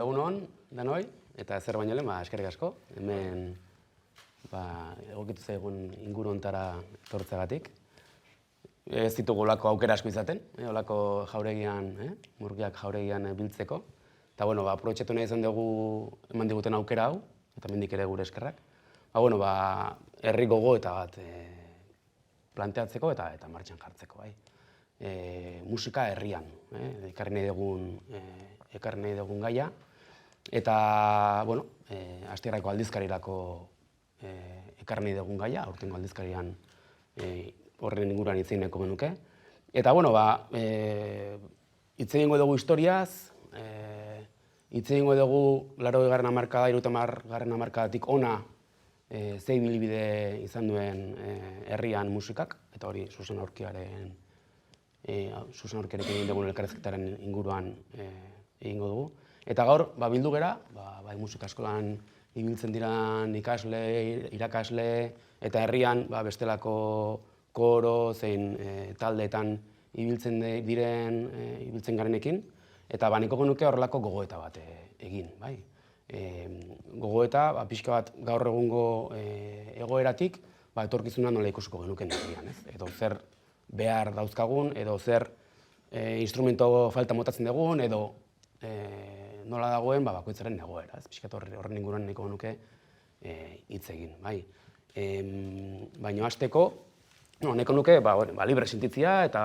egun hon, danoi, eta zer baino lehen, eskerrik asko. Hemen egokitu zaigun inguru hontara etortzeagatik. Ez ditugu olako aukera asko izaten, olako jauregian, murgiak jauregian biltzeko. Eta, aprobetxatu nahi izan dugu eman diguten aukera hau, eta mendik ere gure eskerrak. Herri gogoeta bat planteatzeko eta martxan jartzeko. Musika herrian, ekarri nahi dugun gaia. Eta, Astigarrako aldizkarirako ekarri nahi dugun gaia, aurtengo aldizkarian horren inguruan hitz egingo genuke. Eta, hitz egingo dugu historiaz, hitz egingo dugu 80. hamarkada, 70. hamarkadatik ona ze ibilbide izan duen herrian musikak, eta hori Susan Aurkiarekin egin dugun elkarrizketaren inguruan egingo dugu. Eta gaur, bildu gera, bai musika eskolan ibiltzen diran ikasle, irakasle, eta herrian bestelako koro zein taldeetan ibiltzen garenekin, eta nahiko genuke horrelako gogoeta bat egin, bai. Gogoeta, pixka bat gaur egungo egoeratik, etorkizuna nola ikusiko genuken herrian, ez? Edo zer behar dauzkagun, edo zer instrumento falta motatzen dugun, edo nola dagoen bakoitzaren egoera, ez? Pixka horren inguruan nahiko genuke hitz egin, bai. Baina hasteko, nahiko nuke libre sentitzia, eta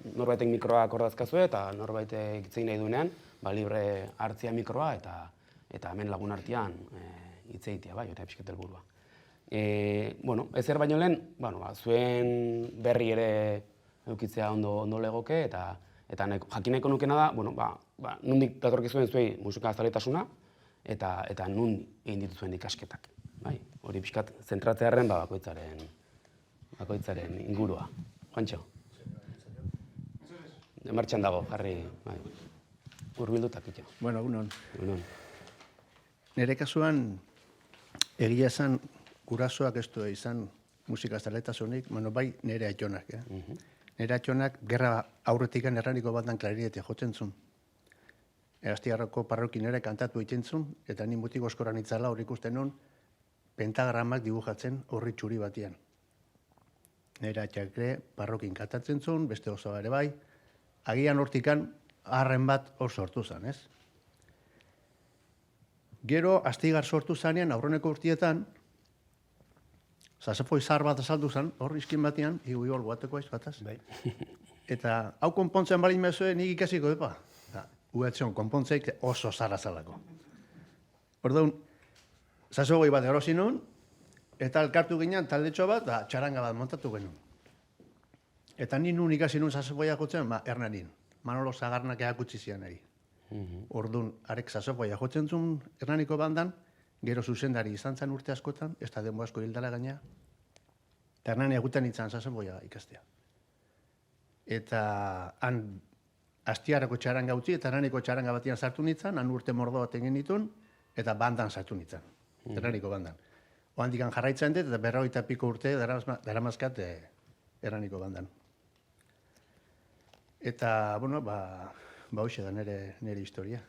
norbaitek mikroa akordazkazue, eta norbaitek hitz egin nahi duenean, libre hartzia mikroa, eta hemen lagun artean hitz egitea, bai, hori pixkat helburua. Ezer baino lehen, zuen berri ere edukitzea ondo legoke, eta jakin nahiko nukena da, nondik datorkizuen zuei musika zaletasuna, eta nun egin dituzuen ikasketak. Hori pixkat zentratzearen bakoitzaren ingurua. Juantxo? Martxan dago, jarri, hurbildutak itxo. Egunon. Nire kasuan, egia esan gurasoak ez du izan musika zaletasunik, bai nire aitonak. Nire aitonak gerra aurretikan erraniko batan klarinetea jotzen zuen. Astigarrako parrokin ere kantatu egiten zuen, eta ni mutik oskoran itzala hor ikusten nun pentagramak dibujatzen horri txuri batian. Nire aitak ere parrokin kantatzen zuen, beste oso ere bai, agian hortikan harren bat hor sortu zen, ez? Gero, Astigar sortu zanean, aurreneko urtietan, sasofoi zahar bat azaldu zen, hor izkin batean, hor guateko aiz bataz. Eta hau konpontzen balin mezue nik ikasiko epa. Uetzion konpontzeik oso zara zalako. Orduan, sasofoi bat erosi nun, eta elkartu ginen taldetxo bat, txaranga bat montatu genuen. Eta ni nun ikasi nun sasofoia jotzen, Hernanin. Manolo Zagarnak eakutsi zian nahi. Orduan, arek sasofoia jotzen zuen Hernaniko bandan, gero zuzendari izan zen urte askotan, ez da denbo asko hildala gaina, eta Hernani eguten itzan sasofoia ikastea. Eta han Astigarrako txaranga utzi, eta Hernaniko txaranga batian sartu nintzen, han urte mordo bat egin ditun, eta bandan sartu nintzen, Hernaniko bandan. Oandikan jarraitzen dut, eta 40 piko urte daramazkat Hernaniko bandan. Eta, hoxe da nire historia.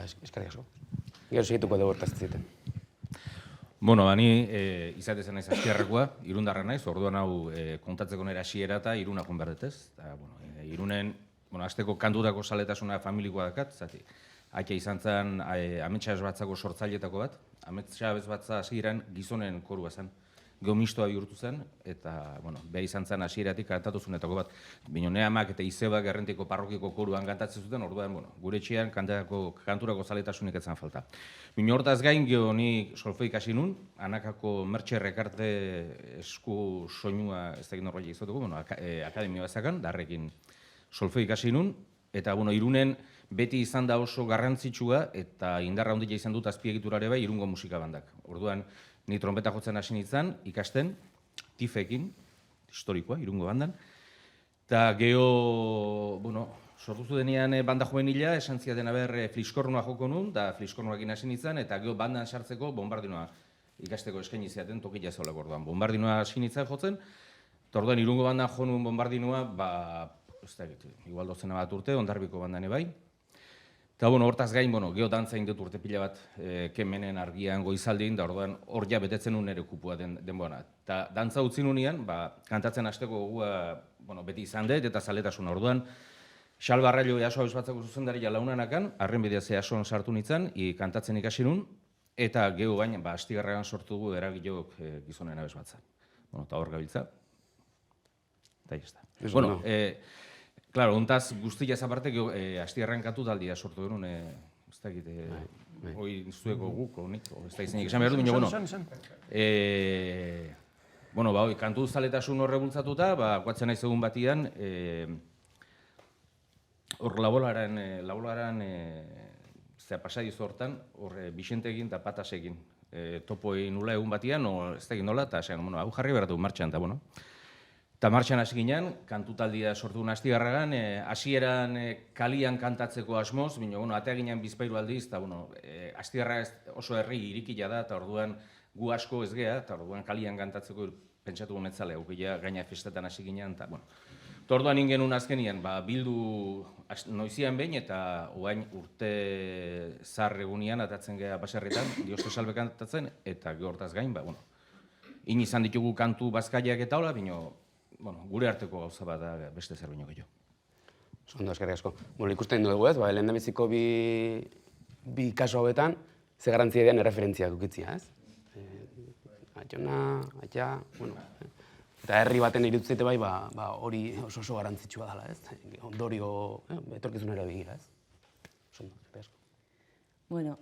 Eskerrik asko. Gero segituko dugu hortaz ziten. Ni izatezen naiz Astigarrakoa, irundarra naiz, orduan hau kontatzeko nire hasiera eta Iruna joan behar dut, ez? Irunen, hasteko kantutako zaletasuna familikoa dakat, zati. Aita izan zen Ametsa Ezbatzako sortzailetako bat. Ametsa Ezbatza hasieran gizonen korua zen. Geomistoa bihurtu zen, eta beha izan zen hasieratik kantatu zunetako bat. Binonea amak eta Izebak Errentiko parrokiko koruan kantatzen zuten, orduan gure etxean kanturako zaletasunik etzan falta. Bino hortaz gain, ni solfeik hasi nun, Anakako Mertxe Rekarte esku soinua ez egin norbait izoteko, akademia bazakan, darrekin solfeik hasi nun, eta Irunen beti izan da oso garrantzitsua eta indarra handia izan dut azpiegiturare bai Irungo musika bandak. Orduan, ni trompeta jotzen hasi nintzen, ikasten, tifekin, historikoa, Irungo bandan. Eta geho, sortuzu denean banda juvenila, esan ziaten fliskornoa joko nun, da fliskornoakin hasi nintzen, eta geho bandan sartzeko bombardinoa ikasteko eskaini ziaten tokia zaulako orduan. Bombardinoa hasi nintzen jotzen, eta orduan Irungo bandan jo nuen bombardinoa, ez da, igual dozena bat urte, Ondarbiko bandan bai. Eta, hortaz gain, geho dantza indut urte pila bat Kemenen argian goizaldin, da orduan hor ja betetzen nun ere kupua denboana. Eta dantza utzi nunean, kantatzen hasteko gogua, beti izan dut, eta zaletasun orduan, Xal Barrailo Easo Abesbatzeko zuzendaria launanakan, arren bidez Easoan sartu nintzen, kantatzen ikasi nun, eta geho gain, Astigarragan sortu gu eragilok gizonen abesbatza. Eta hor gabiltza. Eta jazta. Bueno, claro, ontaz guztiaz aparte, Astigarragan katu taldia sortu genuen, ez dakit, hoi zueko guk, nik, ez da izenik esan behar du, baina, kantu zaletasun horre bultzatuta, guatzen naiz egun batian, hor labolaren pasadiz hortan, hor Bixentekin eta Patasekin topo egin nula egun batian, ez da egin nola, eta hau jarri behar du martxan, eta Eta martxan hasi ginen, kantutaldia sortu duen Astigarragan, hasieran kalian kantatzeko asmoz, baina atea ginen bizpairu aldiz, eta Astigarra oso herri irikila da, eta orduan gu asko ez gea, eta orduan kalian kantatzeko pentsatu honetzale, aukila gaina festetan hasi ginen, eta orduan ingen azkenian, bildu noizian behin, eta oain urte zarregunian atatzen gea baserritan, Diosto Salbe kantatzen, eta gehortaz gain, in izan ditugu kantu bazkaiak eta hola, gure arteko gauza bat da beste zer baino gehiago. Ondo, eskerrik asko. Ikusten dugu ez, lehendabiziko bi kasu hauetan, ze garantzia dian erreferentziak ukitzia, ez? Aiona, aita, eta herri baten irutzete bai, hori oso garantzitsua dela, ez? Ondorio, etorkizunera begira, ez? Ondo, eskerrik asko. Bueno,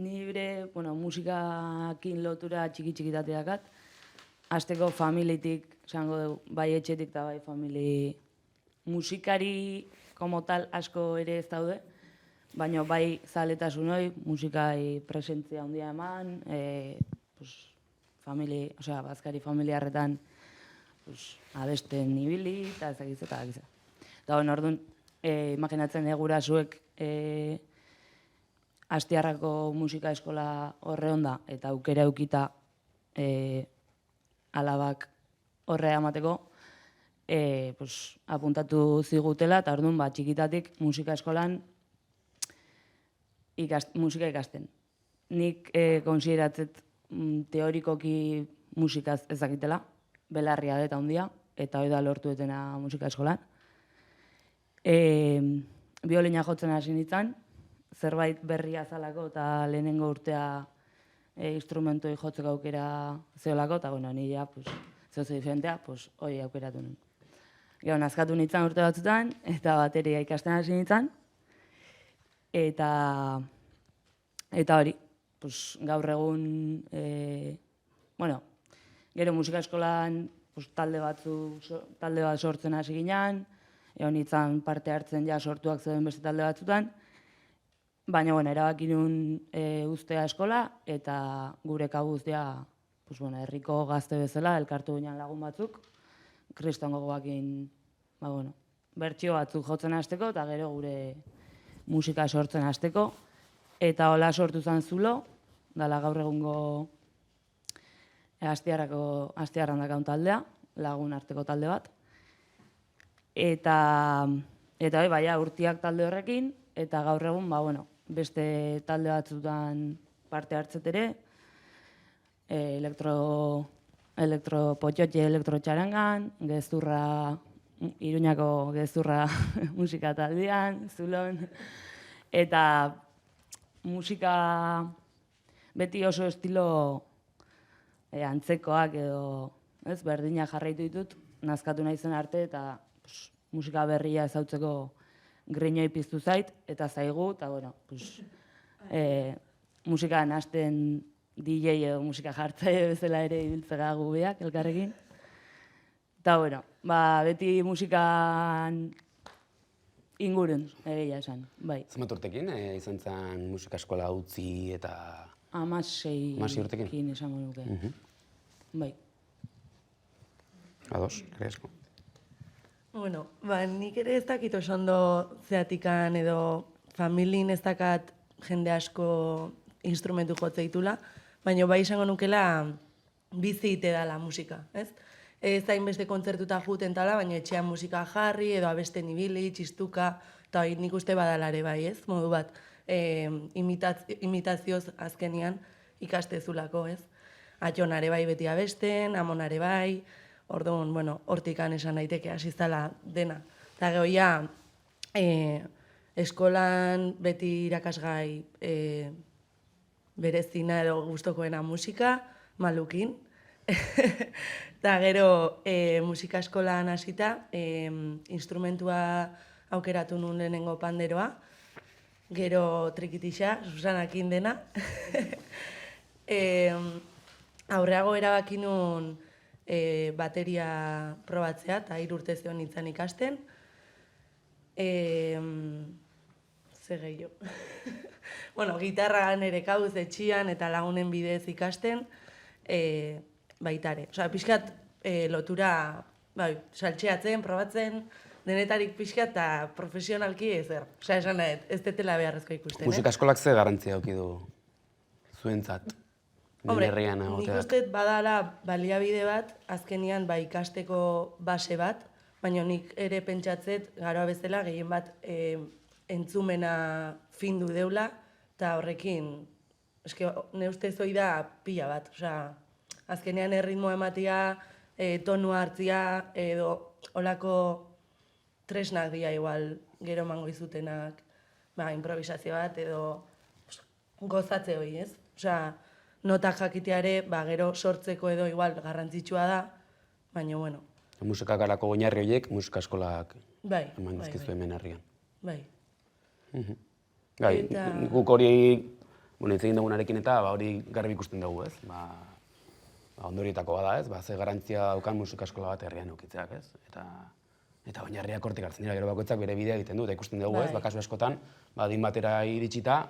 nire, musikakin lotura txiki-txikitateakat, hasteko familitik, esango dugu, bai etxetik eta bai famili musikari como tal asko ere ez daude, baina bai zaletasun hori, musikai presentzia handia eman, bazkari familiarretan abesten ibili, eta ezagiz eta ezagiz. Eta orduan, imaginatzen gurasoek Astigarrako musika eskola horre onda, eta aukera eukita alabak horre amateko, apuntatu zigutela, eta orduan, txikitatik musika eskolan musika ikasten. Nik konsideratzet teorikoki musikaz ezakitela, belarria eta handia, eta hori da lortu etena musika eskolan. Biolina jotzen hasi nintzen, zerbait berria zalako eta lehenengo urtea instrumentoi jotzeko aukera zeolako, eta nire zeozo diferentea, hori aukeratu nuen. Gero, nazkatu nintzen urte batzutan, eta bateria ikasten hasi nintzen, eta hori, gaur egun, gero musika eskolan talde bat sortzen hasi ginen, egon nintzen parte hartzen ja sortuak zeuden beste talde batzutan, baina, erabaki nuen uztea eskola, eta gure kabuz herriko gazte bezala, elkartu ginen lagun batzuk, kriston gogoakin, bertsio batzuk jotzen hasteko, eta gero gure musika sortzen hasteko, eta hola sortu zen Zulo, dala gaur egungo Astigarran dakaun taldea, lagun arteko talde bat, eta urtiak talde horrekin, eta gaur egun, beste talde batzutan parte hartzet ere, elektropotxotxe, elektrotxarangan, gezurra, Iruñako gezurra musika taldean, Zulon, eta musika beti oso estilo antzekoak edo berdina jarraitu ditut, nazkatu nahi zen arte, eta musika berria ezautzeko grinoi piztu zait, eta zaigu, eta musikan hasten DJ edo musika jartzaile bezala ere ibiltzera gubeak elkarrekin. Eta, beti musikan ingurun, egia esan, bai. Zenbat urtekin izan zen musika eskola utzi eta... 16 urtekin esango nuke. Bai. Ados, eskerrik asko. Nik ere ez dakit oso ondo zeatikan edo familin ez dakat jende asko instrumentu jotze ditula, baina bai izango nukela bizi ite dala musika, ez? Ez hainbeste kontzertuta juten tala, baina etxean musika jarri edo abesten ibili, txistuka, Eta nik uste badalare bai, ez? Modu bat, imitazioz azkenian ikastezulako, ez? Atxonare bai beti abesten, amonare bai, orduan, bueno, hortikan esan daiteke hasi zala dena. Eta gero ja, eskolan beti irakasgai berezina edo gustokoena musika, malukin. Eta gero musika eskolan hasita, instrumentua aukeratu nun lehenengo panderoa, gero trikitixa, Susanakin dena. Aurreago erabaki nun bateria probatzea, eta 3 urte zeon nintzen ikasten. Ze gehiago. Bueno, gitarra nere kauz etxian eta lagunen bidez ikasten, baitare. Osea, pixkat lotura, saltxeatzen, probatzen, denetarik pixkat eta profesionalki ezer. Osea, esan nahi, ez detela beharrezko ikusten, Musika eskolak ze garantzia dauki du zuentzat? Hombre, Herrian nik egoteak. uste badala baliabide bat, azkenian ikasteko base bat, baina nik ere pentsatzet, garoa bezala, gehien bat entzumena findu deula, eta horrekin, eske, ne ustez hoi da pila bat. Osea, azkenean erritmoa ematia, tonua hartzia, edo olako tresnak dira igual gero emango izutenak, improvisazio bat, edo gozatze hori, ez? Osea, notak jakitea ere, gero sortzeko edo igual garrantzitsua da, baina, bueno. Musikak alako oinarri horiek, musika eskolak Bai, eman dizkizu hemen herrian. Bai. Bai, Eta- guk hori, hitz egin dugunarekin eta hori garbi ikusten dugu, ez? Ondorietako bada, ez? Ze garantzia daukan musika eskola bat herrian ukitzeak, ez? Eta oinarriak hortik hartzen dira, gero bakoitzak bere bidea egiten du, eta ikusten dugu, ez? Bai. Kasu askotan, adin batera iritsita,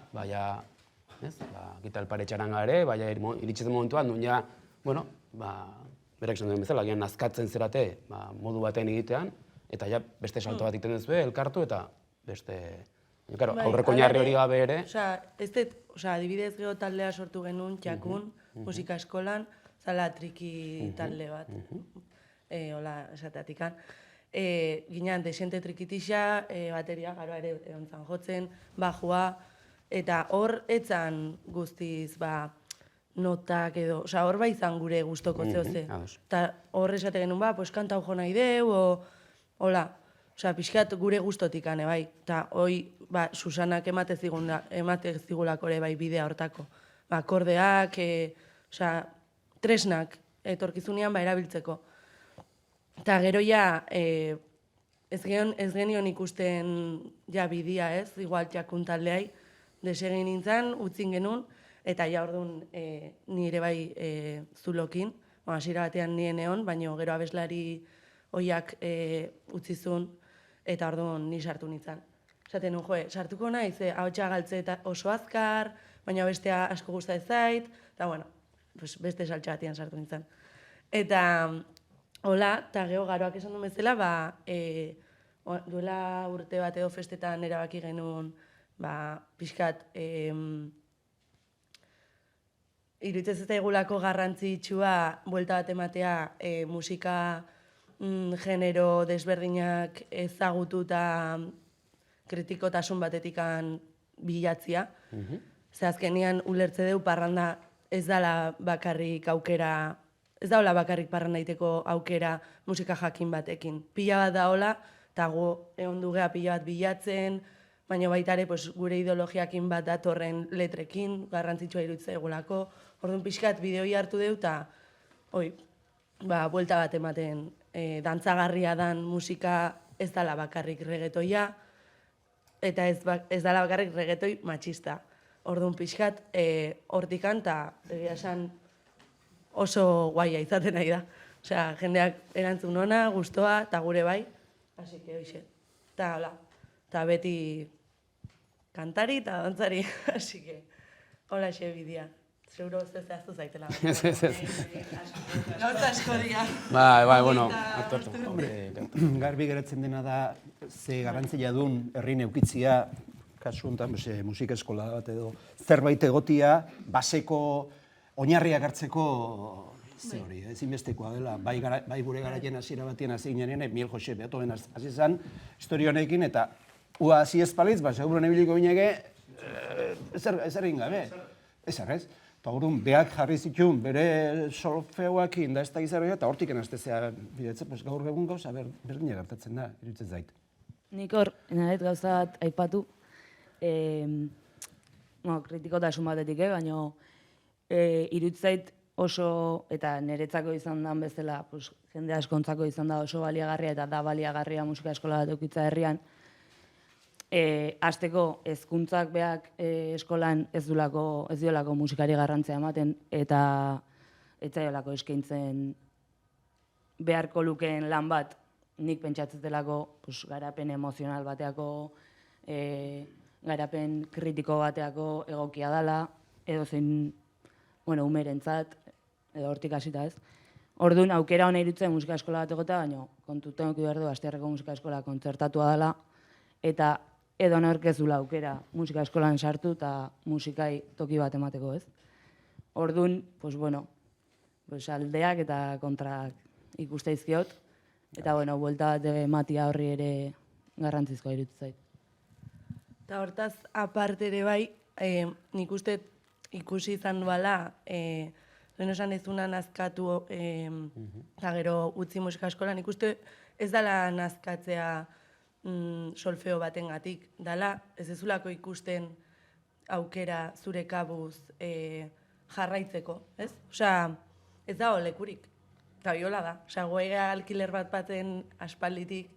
ez? Gita elparetxaranga ere, iritsitzen momentuan, nun ja, bueno, berak esan duen bezala, gian nazkatzen zerate, modu baten egitean, eta ja beste salto bat egiten duzue, elkartu, eta beste... Claro, aurreko oinarri hori gabe ere... Adibidez gero taldea sortu genuen, txakun, musika eskolan, zala triki talde bat, hola esateatikan. Ginean, desente trikitixa, bateria, garo ere egontzan jotzen, bajua, eta hor etzan guztiz, notak edo, hor izan gure gustoko zehoze. Eta hor esate genuen, pues kanta jo nahi deu, hola, pixkat gure gustotik ane, bai. Eta hoi, Susanak emate zigulako ere bai bidea hortako. Akordeak, tresnak etorkizunean erabiltzeko. Eta gero ja, ez genion ikusten ja bidea, ez, igual txakun taldeai, desegin nintzen, utzin genuen, eta ja orduan nire bai zulokin, hasiera batean nien egon, baina gero abeslari hoiak utzizun, eta orduan ni sartu nintzen. Esaten nuen, sartuko nahi, ze ahotsa galtze eta oso azkar, baina bestea asko gusta ez zait, eta bueno, beste saltxa batean sartu nintzen. Eta hola, eta geho garoak esan duen bezala, duela urte bat edo festetan erabaki genuen, pixkat, iruditzen zaigulako garrantzitsua buelta bat ematea musika genero desberdinak ezagutu eta kritikotasun batetikan bilatzia. Ze azkenian ulertze deu parranda ez dala bakarrik aukera, ez daula bakarrik parranda iteko aukera musika jakin batekin. Pila bat daola, eta gu egon dugea pila bat bilatzen, baina baita ere gure ideologiakin bat datorren letrekin, garrantzitsua iruditzen egulako. Orduan pixkat bideoi hartu deu, eta buelta bat ematen dantzagarria dan musika ez dala bakarrik regetoia, eta ez dala bakarrik regetoi matxista. Orduan pixkat hortikan, eta egia esan oso guaia izaten nahi da. Osea, jendeak erantzun ona, gustoa, eta gure bai, hasi que hoxe. Eta hola, eta beti kantari eta dantzari, hasi que hola xe bidea. Seguro zehaztu zaitela. Gauza asko dira. Bai, bueno. Garbi geratzen dena da, ze garantzia duen herri neukitzia, kasu honetan, musika eskola bat edo, zerbait egotia, baseko oinarriak hartzeko, ze hori, ezinbestekoa dela, bai gure garaien hasiera batean hasi ginean, Miel Jose Beethoven hasi zen, historia honekin, eta ua hasi ez palitz, ba, seguruan ebiliko bineke, ezer egin gabe. Ezer, ez? Eta orduan, beak jarri zituen bere solfeoakin da ez da gizarra, eta hortik enaztezea bidetze, pues gaur egun gauza berdina gertatzen da, iruditzen zait. Nik hor, nahet gauza bat aipatu, kritikotasun batetik, baina iruditzait oso, eta niretzako izan dan bezala, pues, jende askontzako izan da oso baliagarria, eta da baliagarria musika eskola bat eukitza herrian, hasteko hezkuntzak beak eskolan ez diolako musikari garrantzia ematen, eta ez zaiolako eskaintzen beharko lukeen lan bat, nik pentsatzen delako pues, garapen emozional bateako, garapen kritiko bateako egokia dela, edo zein, umerentzat, edo hortik hasita ez. Orduan, aukera hona irutzen musika eskola bat egota, baina kontuten eduki behar du Astiarreko musika eskola kontzertatua dela, eta edo nork ez dula aukera musika eskolan sartu eta musikai toki bat emateko, ez? Orduan, aldeak eta kontrak ikuste izkiot, eta, buelta bat ematia horri ere garrantzizkoa iruditzen zait. Eta hortaz, aparte ere bai, nik uste ikusi izan duala, lehen esan ezuna nazkatu, eta gero utzi musika eskolan, nik uste ez dela nazkatzea solfeo batengatik, dala ez ezulako ikusten aukera zure kabuz jarraitzeko, ez? Osea, ez da lekurik, eta biola da. Osea, goega alkiler bat baten aspalditik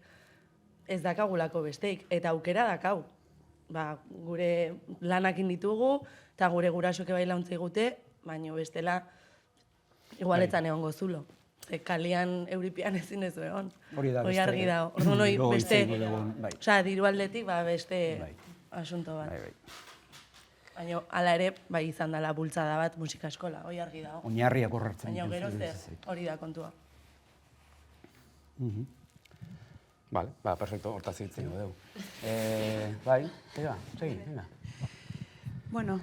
ez dakagulako besteik, eta aukera dakau. Gure lanakin ditugu, eta gure gurasoke bai launtza igute, baina bestela igualetan egongo zulo. Kalian euripian ezin ez egon. Hori da beste. Hori argi dago. Orduan hori beste, osea, diru aldetik beste asunto bat. Baina, hala ere, bai izan dela bultzada bat musika eskola, hori argi dago. Oinarriak horretzen. Baina gero zer, hori da kontua. Vale, perfecto, hortaz hitzen dugu. Bai, segi, venga. Bueno,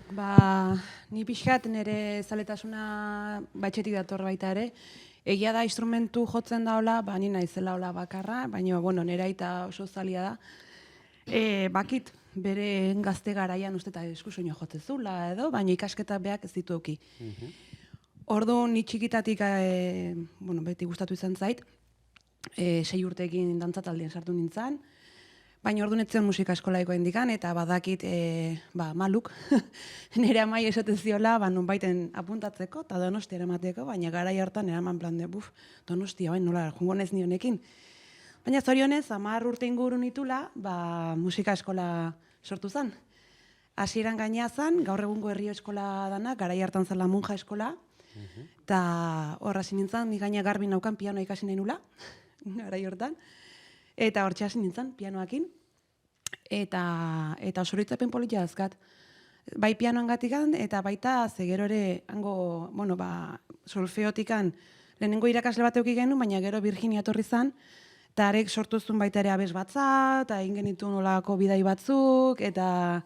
ni pixkat nire zaletasuna batxetik dator baita ere. Egia da instrumentu jotzen daola, ni naizela hola bakarra, baina, nire aita oso zalia da. Bakit, bere gazte garaian uste eta eskusoino jotzezula edo, baina ikasketa beak ez ditu euki. Orduan, ni txikitatik, beti gustatu izan zait, 6 urteekin dantzataldien sartu nintzen, baina orduan etzen musika eskolaikoa indikan, eta badakit, maluk, nire amai esaten ziola, nonbaiten apuntatzeko, eta Donostia eramateko, baina garai hartan eraman plan de, Donostia, nola, jungonez nionekin. Baina zorionez, 10 urte inguru nitula, musika eskola sortu zen. Hasieran gainea zen, gaur egungo herrio eskola dana, garai hartan zela monja eskola, eta horra nintzen, ni gaina garbi naukan pianoa ikasi nahi nula, garai hortan, eta hortxe hasi nintzen, pianoakin, eta osoritzapen politia azkat. Bai pianoan gatikan, eta baita zegero ere, hango, solfeotikan, lehenengo irakasle bat euki genuen, baina gero Virginia etorri zen, eta arek sortu zuen baita ere abes batza, eta egin genitu nolako bidai batzuk, eta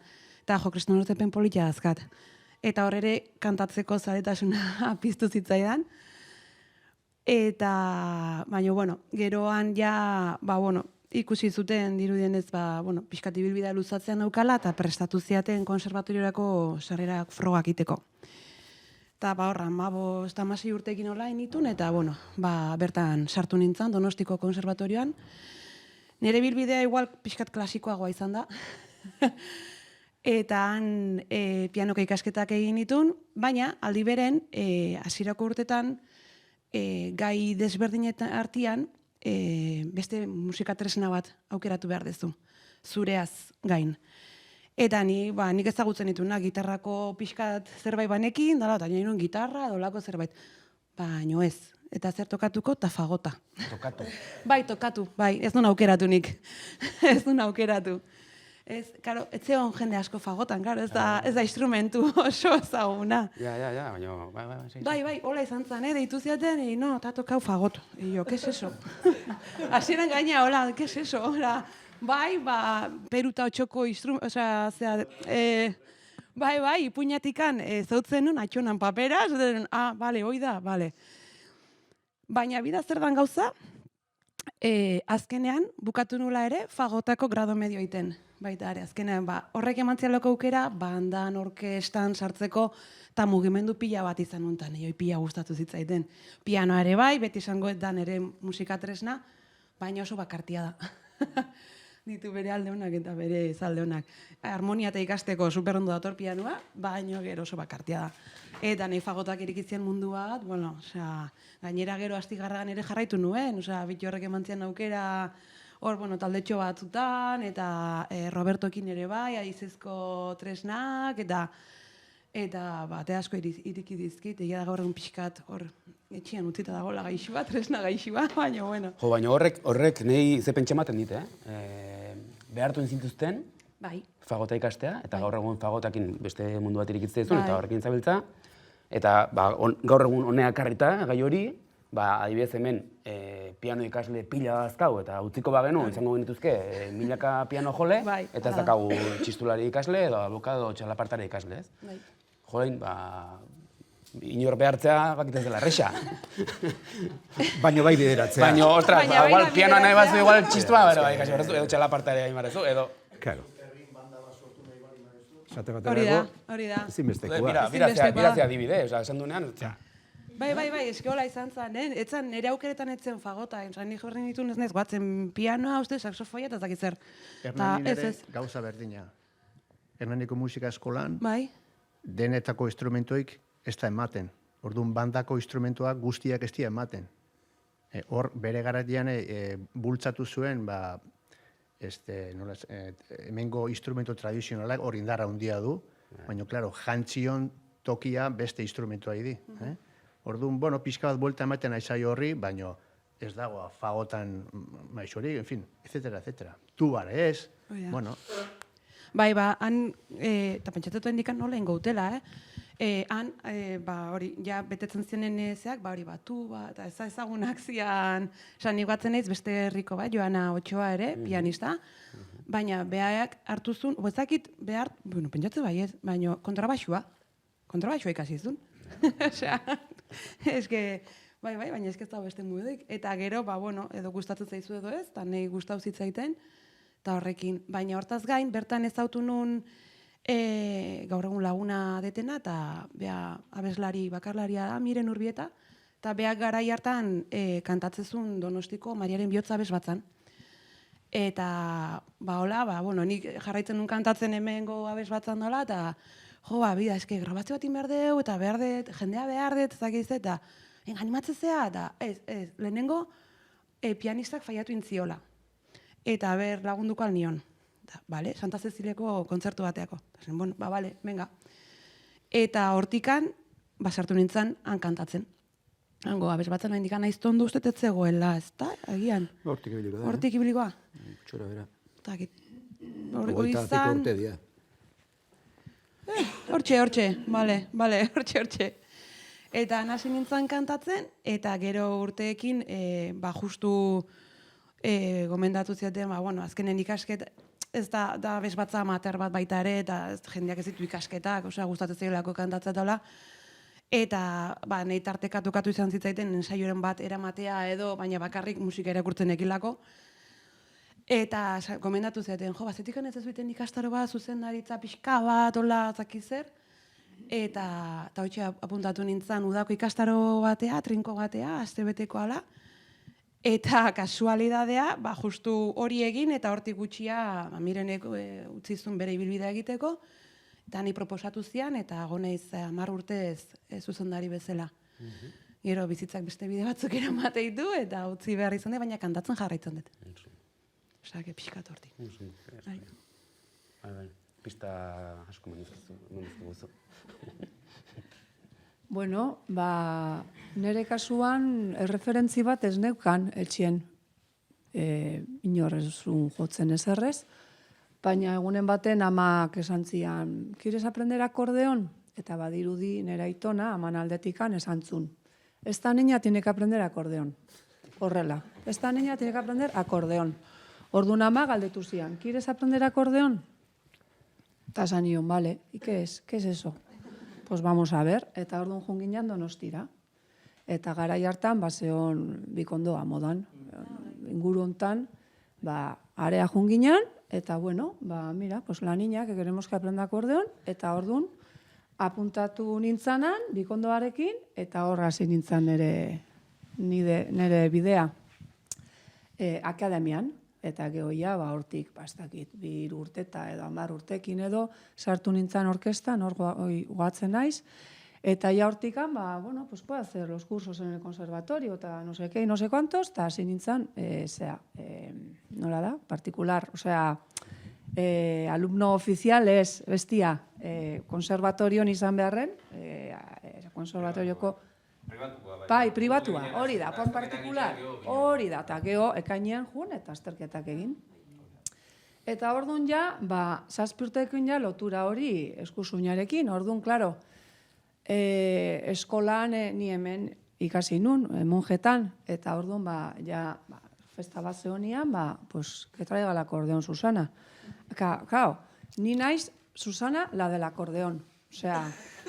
jo, kristonorezepen politia azkat. Eta hor ere kantatzeko zaretasuna piztu zitzaidan. Eta, baina, geroan ja, ikusi zuten dirudienez, pixkat ibilbidea luzatzean daukala, eta prestatu ziaten konservatoriorako sarrerak frogak iteko. Eta horra, 15 urteekin hola initun, eta, bertan sartu nintzen, Donostiko konservatorioan. Nire bilbidea igual pixkat klasikoagoa izan da. Eta han pianoka ikasketak egin ditun, baina aldi beren, hasierako urtetan, gai desberdinetan artean, beste musika tresna bat aukeratu behar dezu, zureaz gain. Eta nik ezagutzen dituna, gitarrako pixkat zerbait banekin, eta nire gitarra, dolako zerbait. Baina ez, eta zer tokatuko, eta fagota. Tokatu. Bai, tokatu, ez duen aukeratu nik. Ez duen aukeratu. Ez zeon jende asko fagotan, ez da instrumentu oso ezaguna. Ja, baina, Bai, hola izan zen, deitu ziaten, eta tokau fagot. Jo, ¿qué es eso? Hasieran gaina, hola, ¿qué es eso? Bai, peruta otxoko instrumentu, bai, ipuñatikan zautzen nun, atxonan papera, bale, hoi da, bale. Baina bida zer gauza, azkenean, bukatu nula ere, fagotako grado medio iten. baita ere, azkenean, horrek emantzialoko aukera, bandan, orkestan, sartzeko, eta mugimendu pila bat izan nuntan, joi pila gustatu zitzaiten. Pianoa ere bai, beti esango da nire musikatresna, baina oso bakartia da. Ditu bere alde honak eta bere zalde honak. Harmonia eta ikasteko superondo dator pianoa, baina gero oso bakartia da. Eta nahi fagotak irikitzen mundu bat, bueno, gainera gero astigarragan ere jarraitu nuen, biti horrek emantzian aukera, hor, taldetxo batzutan, eta Robertoekin ere bai, aizezko tresnak, eta bate asko iriki dizkit, egia da gaur egun pixkat, hor, etxian utzita dagoela gaixua, tresna gaixua, baina, bueno. Jo, baina horrek nahi ze pentsa ematen dit, behartu zintuzten, Bai. fagota ikastea, eta gaur egun fagotakin beste mundu bat irikitzea duzun, eta horrekin zabiltza, eta gaur egun honea karrita, gai hori, adibidez hemen piano ikasle pila dazkau, eta utziko bagenu, izango genituzke, milaka piano jole, eta ez dakagu txistulari ikasle, edo abokado txalapartari ikasle, ez? Jolein, inor behartzea bakitez dela erresa. Baina bai bideratzea. Baina, ostras, igual pianoa nahi batzu, igual txistua, ikasi barrezu, edo txalapartari hain barrezu, edo... Claro. Hori da. Ezinbestekoa. Birazia adibide, esan duenean... Bai, eske hola izan zen, etzan nire aukeretan etzen fagota, nik horren ditun ez nez, guatzen pianoa, uste, saksofoia eta zakit zer. Hernanin ere gauza berdina. Hernaniko musika eskolan, denetako instrumentoik ez da ematen. Orduan bandako instrumentoak guztiak ez dira ematen. Hor, bere garatian bultzatu zuen, hemengo instrumento tradizionalak hor indarra handia du, baina, klaro, jantzion tokia beste instrumentoa idi. Orduan, pixka bat buelta ematen aizai horri, baina ez dago fagotan maixori, en fin, etcétera, etcétera. Tubar ez, bueno. Bai, han, eta pentsatetu indikan nola ingautela, han, hori, ja betetzen zienen zeak, hori tuba, eta ezagunak zian, esan iguatzen naiz beste herriko bat, Joana Otxoa ere, pianista, baina behaak hartu zuen, ezakit behar, pentsatze bai ez, baina kontrabaxua ikasi zuen. Osea, eske, baina eske ez da beste mudeik. Eta gero, edo gustatzen zaizu edo ez, eta nahi gustau zitzaiten, eta horrekin. Baina hortaz gain, bertan ezautu nun gaur egun laguna detena, eta beha abeslari bakarlaria da, Miren Urbieta, eta beha garai hartan kantatzezun Donostiko Mariaren bihotza abes batzan. Eta, nik jarraitzen nun kantatzen hemengo abes batzan dola, eta bida, eske, grabazio bat behar deu, eta behar dut, jendea behar dut, zakiz, eta animatzen zea, eta lehenengo pianistak faiatu intziola. Eta lagunduko alnion. Bale, Santa Ceciliako kontzertu bateako. Bale, venga. Eta hortikan, sartu nintzen, han kantatzen. Hango, abez batzen nahi indikan aiztondu uste tetzegoela, ez da, agian. Hortik ibiliko da. Hortik ibilikoa. Txora bera. Hori izan... Hortxe, bale, hortxe. Eta nasi nintzen kantatzen, eta gero urteekin, justu gomendatu ziaten, azkenen ikasket, ez da bezbatza amater bat baita ere, eta jendeak ez ditu ikasketak, gustatzen zegoelako kantatzen daula, eta nahi tarteka tokatu izan zitzaiten ensaioren bat eramatea edo, baina bakarrik musika irakurtzen ekilako, eta gomendatu ziaten, bazetik ez zuiten ikastaro bat, zuzendaritza pixka bat, hola, zakizer, eta hotxe apuntatu nintzen udako ikastaro batea, trinko batea, astebeteko ala, eta kasualidadea, justu hori egin, eta hortik gutxia Mirenek utzizun bere ibilbidea egiteko, eta ni proposatu zian, eta goneiz 10 urtez zuzendari bezala. Gero bizitzak beste bide batzuk eramate ditu, eta utzi behar izan dut, baina kantatzen jarraitzen dut. Osa, pixkat hortik. Pista asko menduzko guzu. Bueno, nire kasuan erreferentzi bat ez neukan etxien inorrezun jotzen ezerrez, baina egunen baten amak esan zian, ¿quieres aprender akordeon? Eta badirudi nire aitona, aman aldetikan esan zun. Esta niña tiene que aprender akordeon. Horrela, esta niña tiene que aprender akordeon. Orduan ama galdetu zian, ¿quieres aprender akordeon? Eta esan nion, vale, ¿y qué es? ¿Qué es eso? Pues vamos a ver, eta orduan junginan Donostira. Eta garai hartan, zeon bikondoa modan. Inguru hontan, area junginan, eta bueno, mira, pues la niña que queremos que aprenda akordeon, eta ordun apuntatu nintzanan, bikondoarekin, eta hor hasi nintzan nire bidea akademian, eta gehoia, hortik, bastakit, 2 urteta edo 10 urtekin edo, sartu nintzan orkestan, hor goatzen naiz, eta ja hortikan, bueno, pues puedo hacer los cursos en el conservatorio, eta no sé qué, no sé cuántos, eta hasi nintzan, nola da, particular, osea, alumno oficial ez, bestia, konservatorion izan beharren, konservatorioko... Bai, pribatua, hori da, pon partikular, hori da, eta geho ekainean jun eta azterketak egin. Eta orduan ja, 7 urtekin ja lotura hori eskusuinarekin, orduan, klaro, eskolan ni hemen ikasi nun, monjetan, eta orduan, ja, festa bat zehonian, pues, que traiga el acordeón Susana. Claro, ni naiz Susana la del acordeón. Osea,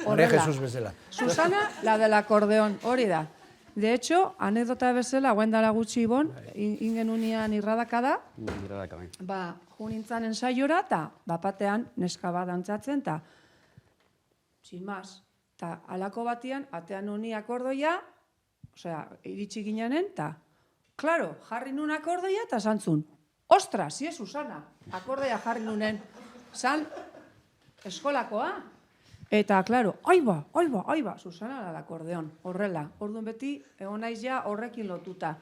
María Jesús bezala. Susana la del acordeón, hori da. De hecho, anekdota bezala, guen dara gutxi bon, ingen unian irradakada, jo nintzen ensaiora, eta batean neska bat dantzatzen, eta sin más, eta alako batian, atean honi akordoia, osea, iritsi gineanen, eta, claro, jarri nun akordoia, eta zantzun, ostras, si es Susana, akordoia jarri nunen, zan eskolakoa. Eta, klaro, aiba, Susana la akordeon, horrela. Orduan beti, egon naiz ja horrekin lotuta.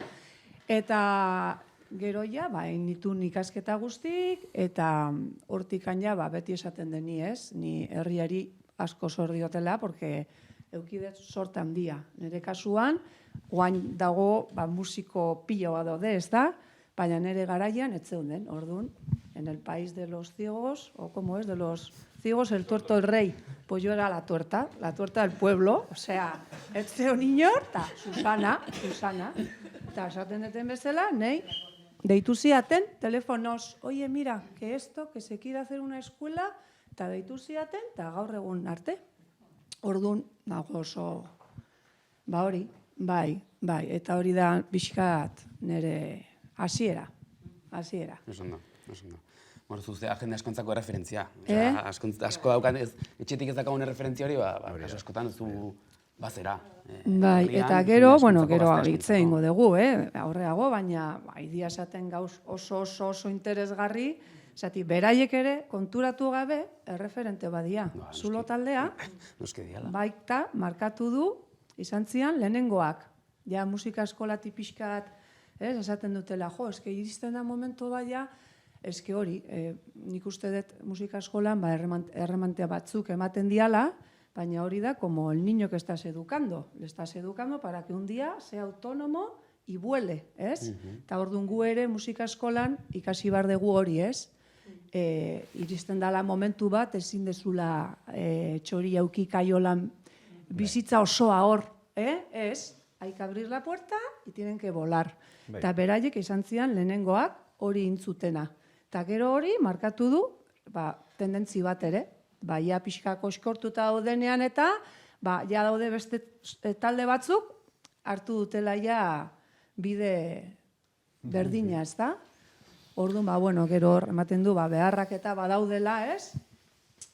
Eta gero ja, nitun ikasketa guztik, eta hortikan ja, beti esaten deni ez, ni herriari asko zor diotela, porque eukidet sorte handia. Nire kasuan, oain dago musiko piloa daude, ez da? Baina nire garaian, ez zeunden, orduan, en el país de los ciegos, o como es, de los ciegos, el tuerto el rey. Pues yo era la tuerta del pueblo, o sea, ez zeon inor, eta Susana, eta esaten deten bezala, nahi, deitu ziaten, telefonos, oye, mira, que esto, que se quiere hacer una escuela, eta deitu ziaten, eta gaur egun arte. Orduan, oso, hori, bai, eta hori da pixkat nire hasiera. Oso ondo. Bueno, zuztea jende askontzako referentzia. Asko daukan, etxetik ez dakagun referentzia hori, kaso askotan zu bazera. Bai, eta gero hitze egingo dugu, aurreago, baina idia esaten gauz oso interesgarri, zati, beraiek ere konturatu gabe erreferente badia. Zulo taldea, baita markatu du, izan zian lehenengoak. Ja, musika eskola tipiskat, esaten dutela, eske iristen da momentu baina, eske hori, nik uste dut musika eskolan erremantea batzuk ematen diala, baina hori da como el niño que estás educando. Le estás educando para que un día sea autónomo y vuele, ez? Eta orduan gu ere musika eskolan ikasi bar dugu hori, ez? Iristen dala momentu bat, ezin dezula txori auki kaiolan bizitza osoa hor, ez? Hay que abrir la puerta y tienen que volar. Eta beraiek izan zian lehenengoak hori intzutena. Eta gero hori markatu du, tendentzi bat ere, ja pixka koskortuta daudenean eta, ja daude beste talde batzuk, hartu dutela ja bide berdina, ez da? Orduan, gero hor ematen du, beharrak eta badaudela, ez?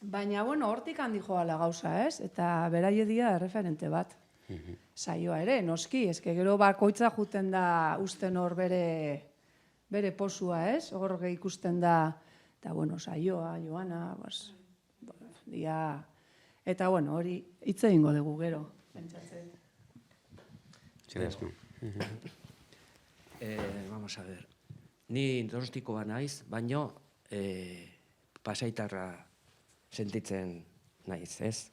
Baina, hortik handi joala gauza, ez? Eta beraie dia referente bat. Saioa ere, noski, eske gero bakoitza juten da usten hor bere posua, ez? Hor ikusten da, eta, saioa, Joana, dia... Eta, hori hitz egingo dugu gero, pentsatzen. Vamos a ver. Ni Donostikoa naiz, baino pasaitarra sentitzen naiz, ez?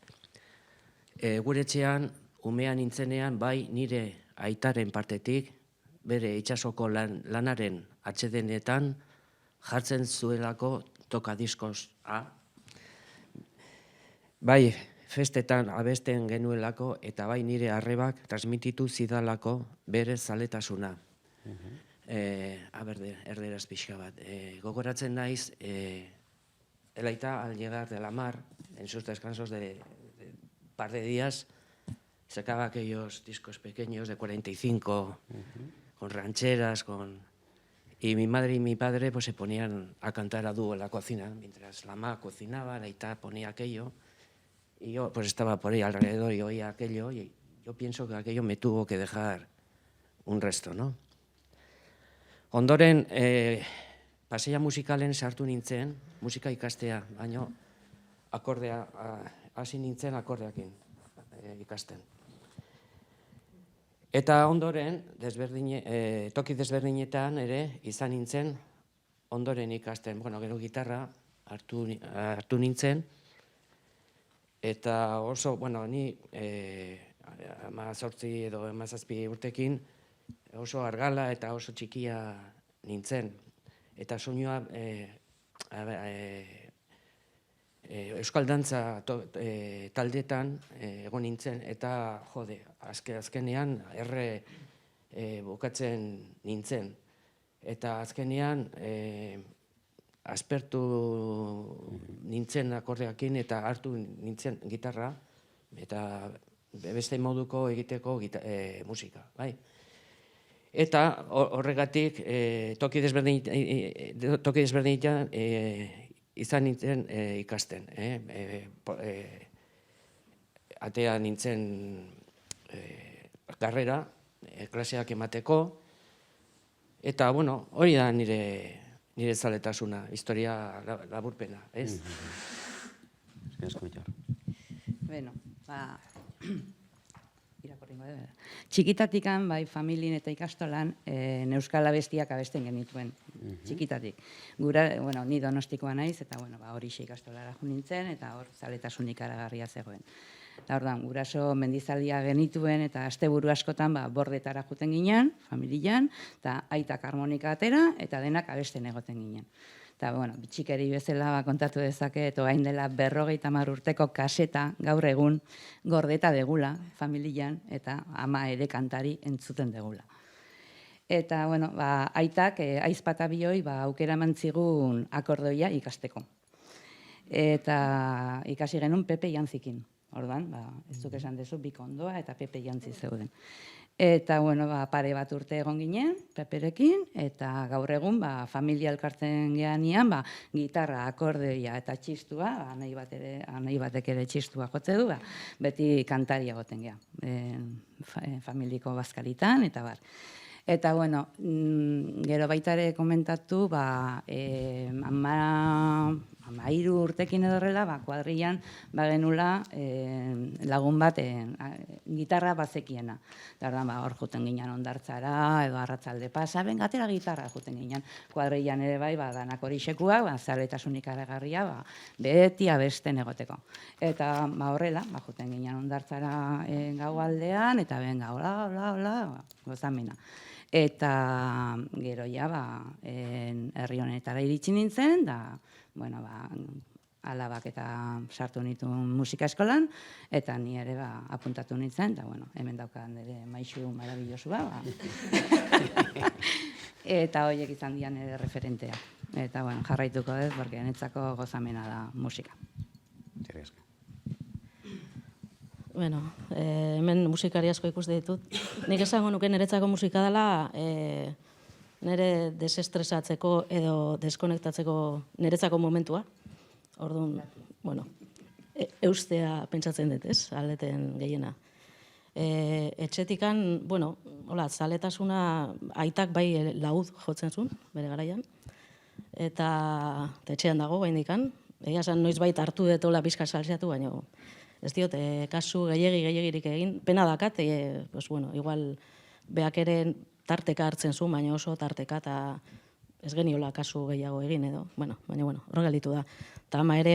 Gure etxean, umean nintzenean, bai nire aitaren partetik, bere itsasoko lanaren atsedenetan jartzen zuelako tokadiskos A. Bai, festetan abesten genuelako eta bai nire arrebak transmititu zidalako bere zaletasuna. Erderaz pixka bat. Gogoratzen naiz, el aita al llegar de la mar, en sus descansos de par de días, sacaba aquellos discos pequeños de 45, con rancheras, Y mi madre y mi padre pues se ponían a cantar a dúo en la cocina, mientras la mamá cocinaba, la Aita ponía aquello, y yo pues estaba por ahí alrededor y oía aquello, y yo pienso que aquello me tuvo que dejar un resto, ¿no? Ondoren, paseia musikalen sartu nintzen, musika ikastea, baina akordea, hasi nintzen akordeakin ikasten. Eta ondoren, toki desberdinetan ere, izan nintzen, ondoren ikasten, gero gitarra hartu nintzen, eta oso, ni 18 edo 17 urtekin oso argala eta oso txikia nintzen. Eta soinua euskal dantza taldetan egon nintzen, eta azkenean erre bukatzen nintzen. Eta azkenean aspertu nintzen akordeakin eta hartu nintzen gitarra, eta beste moduko egiteko musika, bai. Eta horregatik toki desberdinetan izan nintzen ikasten. Atea nintzen karrera, klaseak emateko, eta hori da nire zaletasuna, historia laburpena, ez? Bueno, txikitatikan, bai, familien eta ikastolan, euskal abestiak abesten genituen, txikitatik. Gura, ni Donostikoa naiz, eta horixe ikastolara jo nintzen, eta hor zaletasun ikaragarria zegoen. Eta hor da, guraso mendizaldia genituen, eta asteburu askotan bordetara juten ginen, familian, eta aitak harmonika atera, eta denak abesten egoten ginen. Eta, bitxikeri bezala kontatu dezake, eta hain dela 50 urteko kaseta gaur egun gordeta degula familian, eta ama ere kantari entzuten degula. Eta, aitak aizpata bioi aukera mantzigun akordoia ikasteko. Eta ikasi genuen Pepe Jantzikin. Orduan, ez duk esan dezu, Bikondoa eta Pepe Jantzi zeuden. Eta, pare bat urte egon ginen, Peperekin, eta gaur egun, familia elkartzen geanian, gitarra, akordeia eta txistua, anai batek ere txistua jotze du, beti kantaria goten gea, familiko bazkaritan, eta bar. Eta, gero baita ere komentatu, 13 urtekin edorrela, kuadrilan genula lagun bat gitarra bazekiena. Eta hor juten ginen ondartzara, edo arratzalde pasa, gatera gitarra juten ginen. Kuadrilan ere bai, danak hori sekua, zaletasun ikaragarria, beti abesten egoteko. Eta horrela, juten ginen ondartzara gau aldean, eta hola, gozamena. Eta gero herri honetara iritsi nintzen, da, alabak eta sartu nituen musika eskolan, eta ni ere apuntatu nintzen, eta hemen daukan ere maixu marabilosua. Eta horiek izan dian ere referentea. Eta jarraituko dut, porque netzako gozamena da musika. Hemen musikari asko ikuste ditut. Nik esango nuke niretzako musika dela nire desestresatzeko edo deskonektatzeko niretzako momentua. Orduan, eustea pentsatzen dut, ez, aldeten gehiena. Etxetikan, zaletasuna aitak bai laud jotzen zuen, bere garaian. Eta etxean dago, gaindikan. Egia esan noizbait hartu detola pixka salseatu, baina ez diot, kasu gehiagirik egin. Pena dakat, igual beak ere tarteka hartzen zuen, baina oso tarteka, eta ez geniola kasu gehiago egin edo. Baina, horrela gelditu da. Eta ama ere,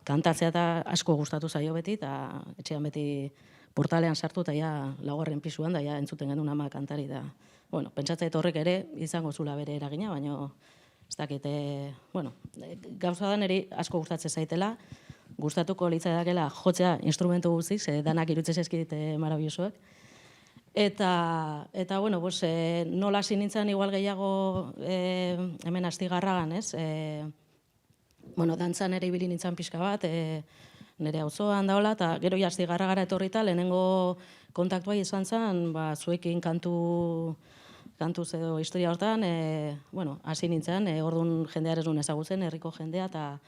kantatzea eta asko gustatu zaio beti, eta etxean beti portalean sartu, eta ja laugarren pisuan, da ja entzuten genuen ama kantari da. Pentsatzea horrek ere izango zula bere eragina, baina ez dakit, gauza da niri asko gustatzen zaitela, gustatuko litzaidakela jotzea instrumentu guztiz, danak irutzen zaizkit marabiosoak. Eta, nola hasi nintzen igual gehiago hemen Astigarragan, ez? Dantzan ere ibili nintzen pixka bat, nire auzoan daola, eta gero Astigarragara etorrita, lehenengo kontaktua izan zen, zuekin kantu kantuz edo historia hortan, bueno, hasi nintzen, orduan jendearen nuen ezagutzen, herriko jendea, eta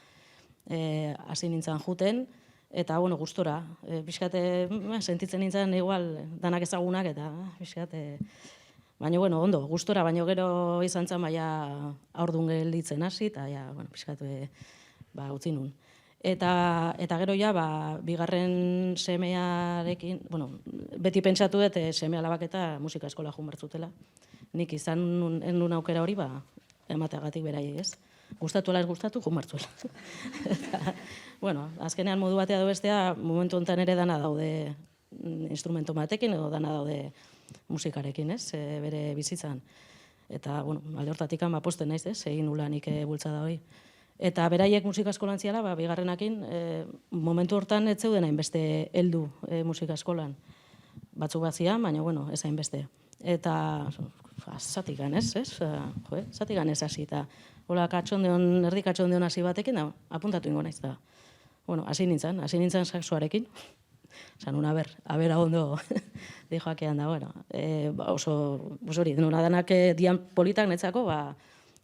hasi nintzen juten, eta, bueno, gustora. Pixkate, sentitzen nintzen, igual, danak ezagunak, eta pixkate, baina, bueno, ondo, gustora, baina gero izan zen, baina aurdun gelditzen hasi, eta, ja, bueno, pixkate, utzi nun. Eta gero ja, bigarren semearekin, bueno, beti pentsatu dut seme alabak eta musika eskola joan bertzutela. Nik izan nun aukera hori, emateagatik beraiek, ez? Gustatu ala ez gustatu, joan bertzuela. Eta, bueno, azkenean modu batea edo bestea, momentu honetan ere dana daude instrumento batekin edo dana daude musikarekin, ez? Bere bizitzan. Eta, bueno, alde hortatik posten naiz, ez? Egin nula nik bultzada hori. Eta beraiek musika eskolan ziala, bigarrenakin, momentu hortan ez zeuden hainbeste heldu musika eskolan. Batzuk bat zian, baina, bueno, ez hainbeste. Eta, zatikan ez, zatikan ez hasi, eta hola erdi katxondeon hasi batekin, apuntatu ingo naiz, eta, bueno, hasi nintzen saxoarekin. Zan, aber ondo dijoakean da, bueno, oso hori, nuna danak dian politak netzako,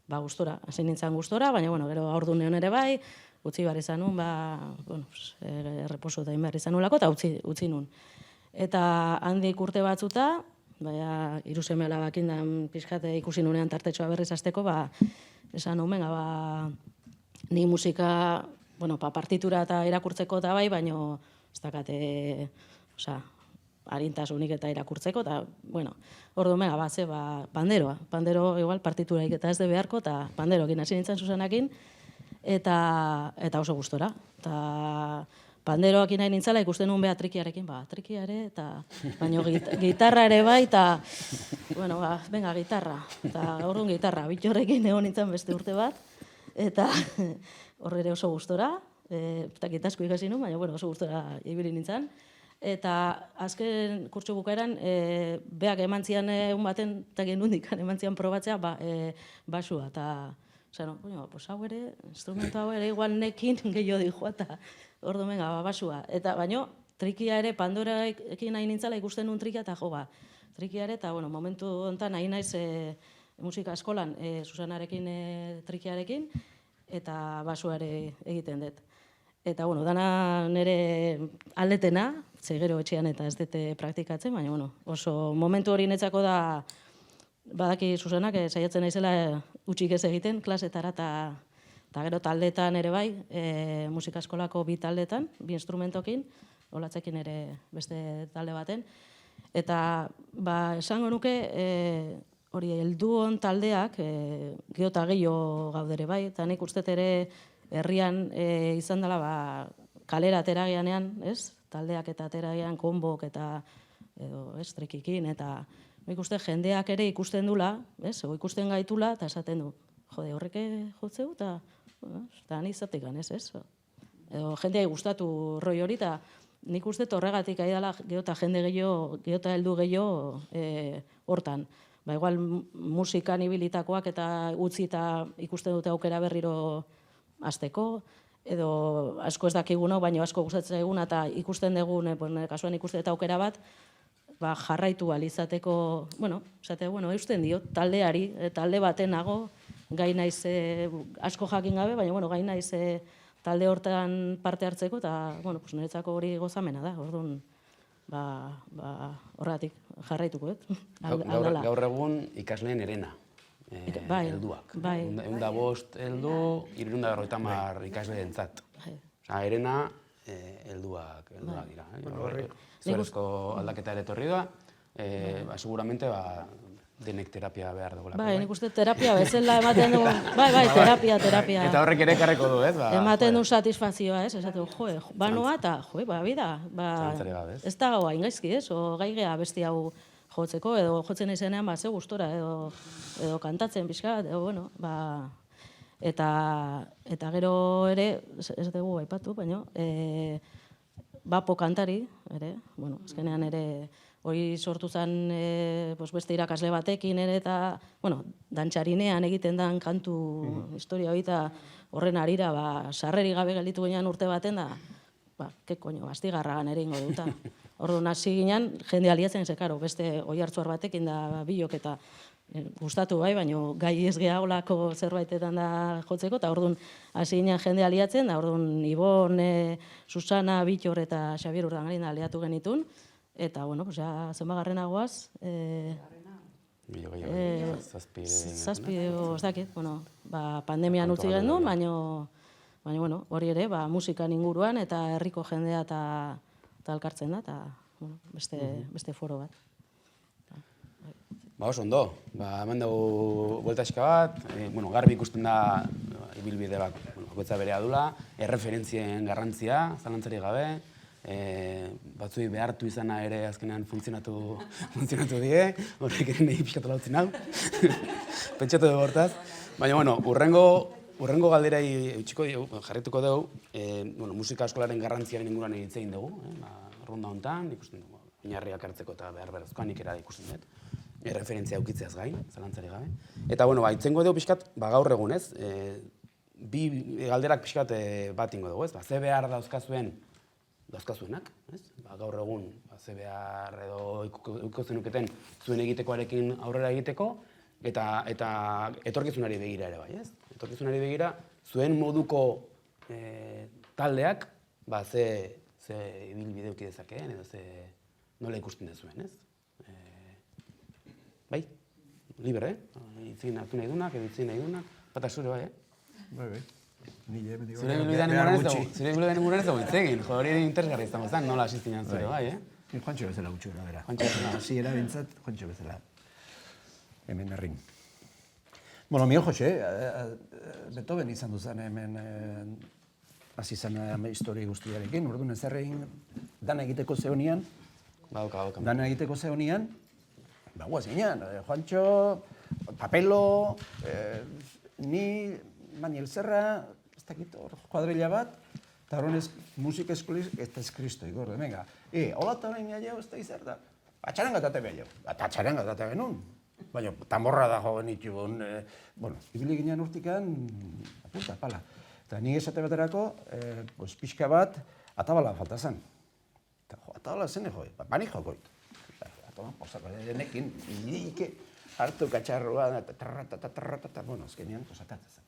gustora, hasi nintzen gustora, baina, bueno, gero aurdun neon ere bai, utzi behar izan nun, bueno, erreposo eta inbehar izan nulako, eta utzi nun. Eta handik urte batzuta, baina, iruseme alabakin da pixkate ikusi nunean tartetxoa berriz azteko, esan omen, ni musika, bueno, partitura eta irakurtzeko eta bai, baina ez dakate, harintasunik eta irakurtzeko, eta, bueno, ordu mega, panderoa. Pandero, igual, partituraik eta ez de beharko, eta panderokin hasi nintzen Susanakin, eta oso gustora. Eta panderoakin nahi nintzala ikusten nuen beha trikiarekin, trikia ere, baina gitarra ere bai, eta, bueno, venga, gitarra. Eta orduan gitarra, bitxorrekin egon nintzen beste urte bat, eta horre ere oso gustora, eta gitasko ikasi nuen, baina, bueno, oso gustora ibili nintzen. Eta azken kurtso bukaeran, beak eman zian egun baten, eta genundik eman zian probatzea, basua, eta zan, hau ere, instrumento hau ere, igual nekin gehiago dijoa, eta ordu menga, basua. Eta baino, trikia ere, Pandoraekin nahi nintzala ikusten nun trikia, eta trikia ere, eta momentu honetan nahi naiz musika eskolan Susanarekin trikiarekin, eta basua ere egiten dut. Eta, bueno, dana nire aldetena, gero etxean eta ez dute praktikatzen, baina, bueno, oso momentu hori netzako da, badaki Susanak, saiatzen naizela utxik ez egiten, klasetara eta gero taldetan ere bai, musika eskolako bi taldetan, bi instrumentokin, olatzekin ere beste talde baten. Eta, esango nuke, hori, helduon taldeak, geho eta gehiago gaudere bai, eta nik uste ere, herrian izan dela kalera ateragianean, ez? Taldeak eta ateragian konbok eta trikikin, eta nik uste jendeak ere ikusten dula, ez? Ikusten gaitula, eta esaten du, jode, horreke jotzeu, eta ni zatik ganez, ez? Edo jendeai gustatu roi hori, eta nik uste horregatik ari dela geho eta jende gehiago, geho eta heldu gehiago hortan. Igual musikan ibilitakoak eta utzi eta ikusten dute aukera berriro azteko, edo asko ez dakiguna, baina asko gustatzen eguna, eta ikusten dugun, kasuan ikusten eta aukera bat, jarraitu alizateko, eusten dio, taldeari, talde baten nago, gai naiz asko jakin gabe, baina gai naiz talde hortan parte hartzeko, eta niretzako hori gozamena da, orduan, horregatik jarraituko, Gaur egun ikasleen herena. Helduak. Egun da bost heldu, 350 ikasle entzat. Herena, helduak dira. Zuerezko aldaketa ere torri da, seguramente denek terapia behar dugulako. Nik uste terapia bezala ematen dugu, terapia. Eta horrek ere karreko du, ez? Ematen du satisfazioa, ez? Esatu, banoa eta, bida, ez da gau hain gaizki, ez? O gai geha besti hau jotzeko, edo jotzen izenean, ze gustora, edo kantatzen pixka, edo, eta gero ere, ez dugu aipatu, baina, bapo kantari, ere, azkenean ere, hori sortu zen beste irakasle batekin ere, eta, dantxarinean egiten den kantu historia hori, eta horren arira, sarreri gabe gelditu ginean urte baten da, ke koño, astigarragan ere ingo duta. Orduan hasi ginen, jende aliatzen ze, karo, beste oihartzuar batekin da bilok eta gustatu bai, baina gai ez gehaolako zerbaitetan da jotzeko, eta orduan hasi ginen jende aliatzen, da orduan Ibon, Susana, Bittor eta Xabier Urdangarin aliatu genitun, eta, bueno, pues ja, zenbagarrenagoaz, zazpi ez dakit, bueno, pandemian utzi genuen, baina, bueno, hori ere, musikan inguruan eta herriko jendea eta elkartzen da, eta, bueno, beste foro bat. Oso ondo, hemen dugu bueltaxka bat, garbi ikusten da ibilbide bat, bakoitza berea dula, erreferentzien garrantzia, zalantzarik gabe, batzui behartu izana ere azkenean funtzionatu die, horrek ere nahi pixkatu lautzen hau, pentsatu dugu hortaz. Baina, urrengo galderai jarrituko dugu, musika eskolaren garrantziaren inguruan egin dugu, ronda honetan, ikusten dugu, oinarriak hartzeko eta behar berazkoa nik era ikusten dut, referentzia aukitzeaz gain, zalantzari gabe. Eta, itzengo dugu pixkat, gaur egun ez, bi galderak pixkat bat ingo dugu ez, ze behar dauzkazuenak, ez? Gaur egun, ze behar edo ikuko zenuketen zuen egitekoarekin aurrera egiteko, eta etorkizunari begira ere bai, ez? Etorkizunari begira, zuen moduko taldeak, ze ibilbide eduki dezakeen, edo nola ikusten dezuen, ez? Bai, libre, itzin hartu nahi dunak, edo itzin nahi dunak, batak zure bai, Bai. Zure ibilbidean inguruan ez dugu itzegin, hori interesgarri izango zen, nola asistinan zure bai, Juantxo bezala gutxura, bera. Juantxo bezala. Hasiera bintzat, Juantxo bezala. Hemen herrin. Bueno, mio Jose, Beethoven izan duzen hemen hasi zen histori guztiarekin, orduan ez errein dana egiteko zeonian, dana egiteko zeonian, guaz ginean, Juantxo, Papelo, ni, Maniel Serra, ez dakit hor kuadrilla bat, eta horren musika eskoliz, eta ez kristo, igorde, venga. Hola eta horrein jau, ez da izar da, atxarangatate behar jau, eta atxarangatate genuen. Baina, tamborra da jo genitxun, ibili ginean urtikan, apunta, pala. Eta ni esate baterako, pixka bat, atabala falta zen. Eta atabala zen joi, bani jokoit. Posako denekin, hilike hartu katxarroa, tarratata, azkenean, posatatzen zen.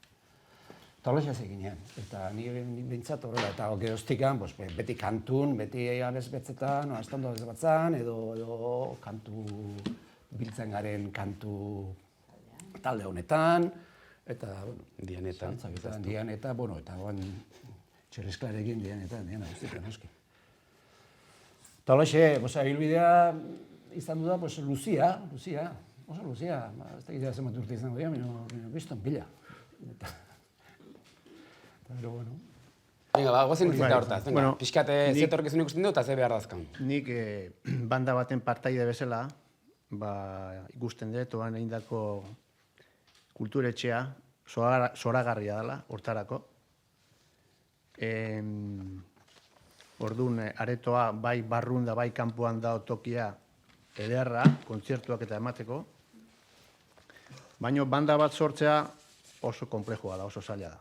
Eta hola jaz eginean, eta nire bintzat horrela, eta geroztikan, beti kantun, beti abezbetzetan, estando abezbatzan, edo kantu biltzen garen kantu talde honetan, eta, Dianetan, eta, eta guan txerrizklarekin diana guztietan, noski. Eta hola xe, hilbidea izan du da, Luzia, oso Luzia, ez da gitea zenbat urte izango dira, mino bizton pila. Pero bueno. Venga, guazen itzita hortaz, pixkate zetorkizun ikusten du eta ze behar dazkan. Nik banda baten partaide bezala, ikusten dut, oan egindako kulturetxea, zoragarria dela, hortarako. Orduan, aretoa, bai barrun da, bai kanpoan da tokia ederra, kontzertuak eta emateko. Baina banda bat sortzea oso komplexua da, oso zaila da.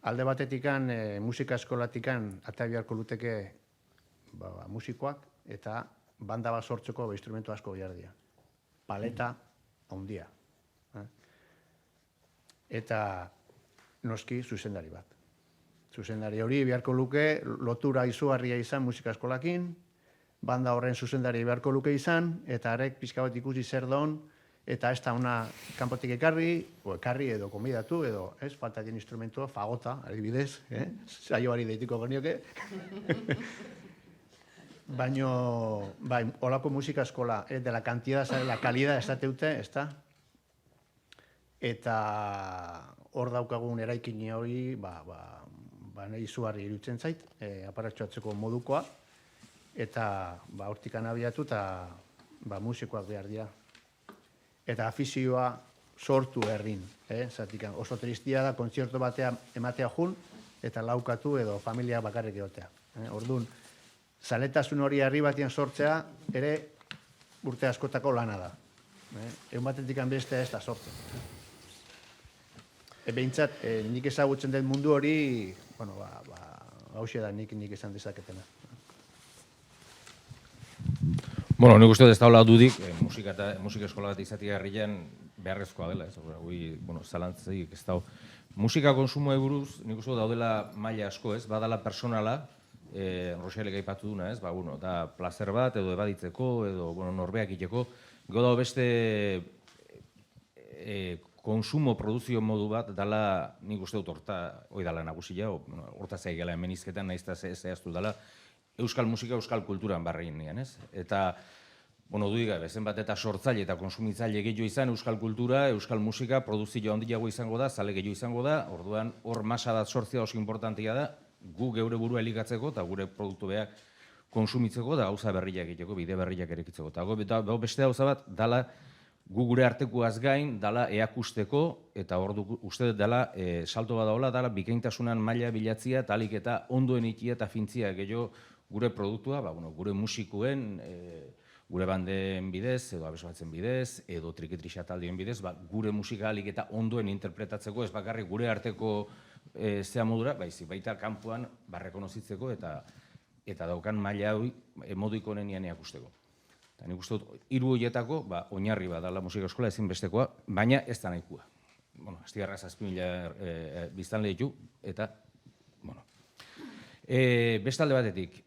Alde batetikan, musika eskolatikan ata beharko luteke musikoak, eta banda bat sortzeko instrumentu asko behar dira. Paleta handia. Eta noski zuzendari bat. Zuzendari hori beharko luke lotura izugarria izan musika eskolakin, banda horren zuzendari beharko luke izan, eta arek pixka bat ikusi zer daun, eta ez da una kanpotik ekarri edo konbidatu, edo falta dien instrumentua, fagota, adibidez, saioari deitiko genioke. Baina, holako musika eskola, de la cantidad, la calidad ez da teute, ez da? Eta hor daukagun eraikin hori, nahi izugarri iruditzen zait, aparatxoatzeko modukoa, eta hortikan abiatu eta musikoak behar dira. Eta afizioa sortu herrin, zatikan. Oso tristia da, kontzertu batea ematea jun, eta laukatu edo familia bakarrik egotea. Orduan, zaletasun hori herri batean sortzea, ere urte askotako lana da. Egun batetik bestea ez da sortzen. Behintzat, nik ezagutzen den mundu hori, hauxe da nik esan dezaketena. Bueno, nik uste dut ez daula dudik, musika eskola bat izatea herrian beharrezkoa dela, ez? Zalantzaik ez dago. Musika konsumoa buruz, nik uste dut daudela maila asko, ez? Badala personala, Roxelek aipatu duna, ez? Da placer bat, edo ebaditzeko, edo norbeak iteko. Gero dago beste konsumo, produzio modu bat, dala, nik uste dut hori dala nagusia, horta zaigela hemen izketan, nahiz eta zehaztu dala, euskal musika, euskal kulturan barrein nian, ez? Eta, dudik gabe, zenbat eta sortzaile eta konsumitzaile gehiago izan, euskal kultura, euskal musika, produzio handiago izango da, zale gehiago izango da, orduan hor masa da sortzea oso importantia da, gu geure burua elikatzeko eta gure produktu beak konsumitzeko da gauza berriak egiteko, bide berriak erekitzeko. Eta beste gauza bat, dala gu gure artekoaz gain, dala eakusteko, eta hor uste dut dala, salto bat daula, dala bikaintasunan maila bilatzia, eta alik eta ondoen ikia eta fintzia gehiago gure produktua, gure musikuen, gure banden bidez, edo abeslatzen bidez, edo trikitrixa taldien bidez, gure musika alik eta ondoen interpretatzeko, ez bakarrik gure arteko zea modura, baita kanpoan barrekonozitzeko eta daukan maila hori modu ikonenian eakusteko. Eta nik uste dut, hiru horietako, oinarri bat dala musika eskola ezinbestekoa, baina ez da nahikoa. Astigarra 7.000 biztanle ditu, eta, bestalde batetik,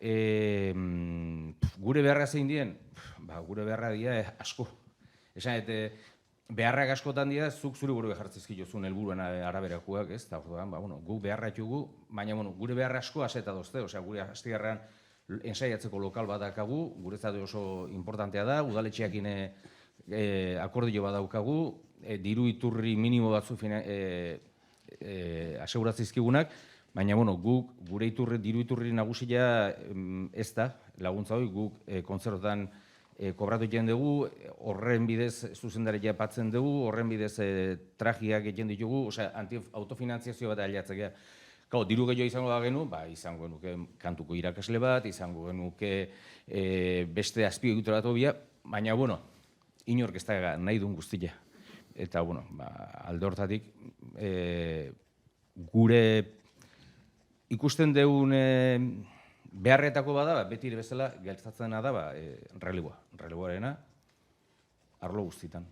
gure beharra zein dien, gure beharra dira asko. Esan, beharrak askotan dira, zuk zure gure behartzizki jozun helburuen araberakoak, ez? Eta orduan, guk beharra ditugu, baina gure beharra asko aseta dozte, osea, gure astigarrean ensaiatzeko lokal bat dakagu, guretzat oso importantea da, udaletxeakin akordio bat daukagu, diru iturri minimo batzu aseguratzizkigunak, baina guk gure diru iturri nagusia ez da, laguntza hori guk kontzertotan kobratu egiten dugu, horren bidez zuzendaria patzen dugu, horren bidez trajiak egiten ditugu, osea, autofinantziazio bat ailatzea. Diru gehiago izango da genu, izango genuke kantuko irakasle bat, izango genuke beste azpiegitura bat obia, baina, inork ez da nahi duen guztia. Eta, alde hortatik, gure ikusten deun beharretako bada, beti ere bezala, gertatzena da, releboa. Releboarena, arlo guztitan.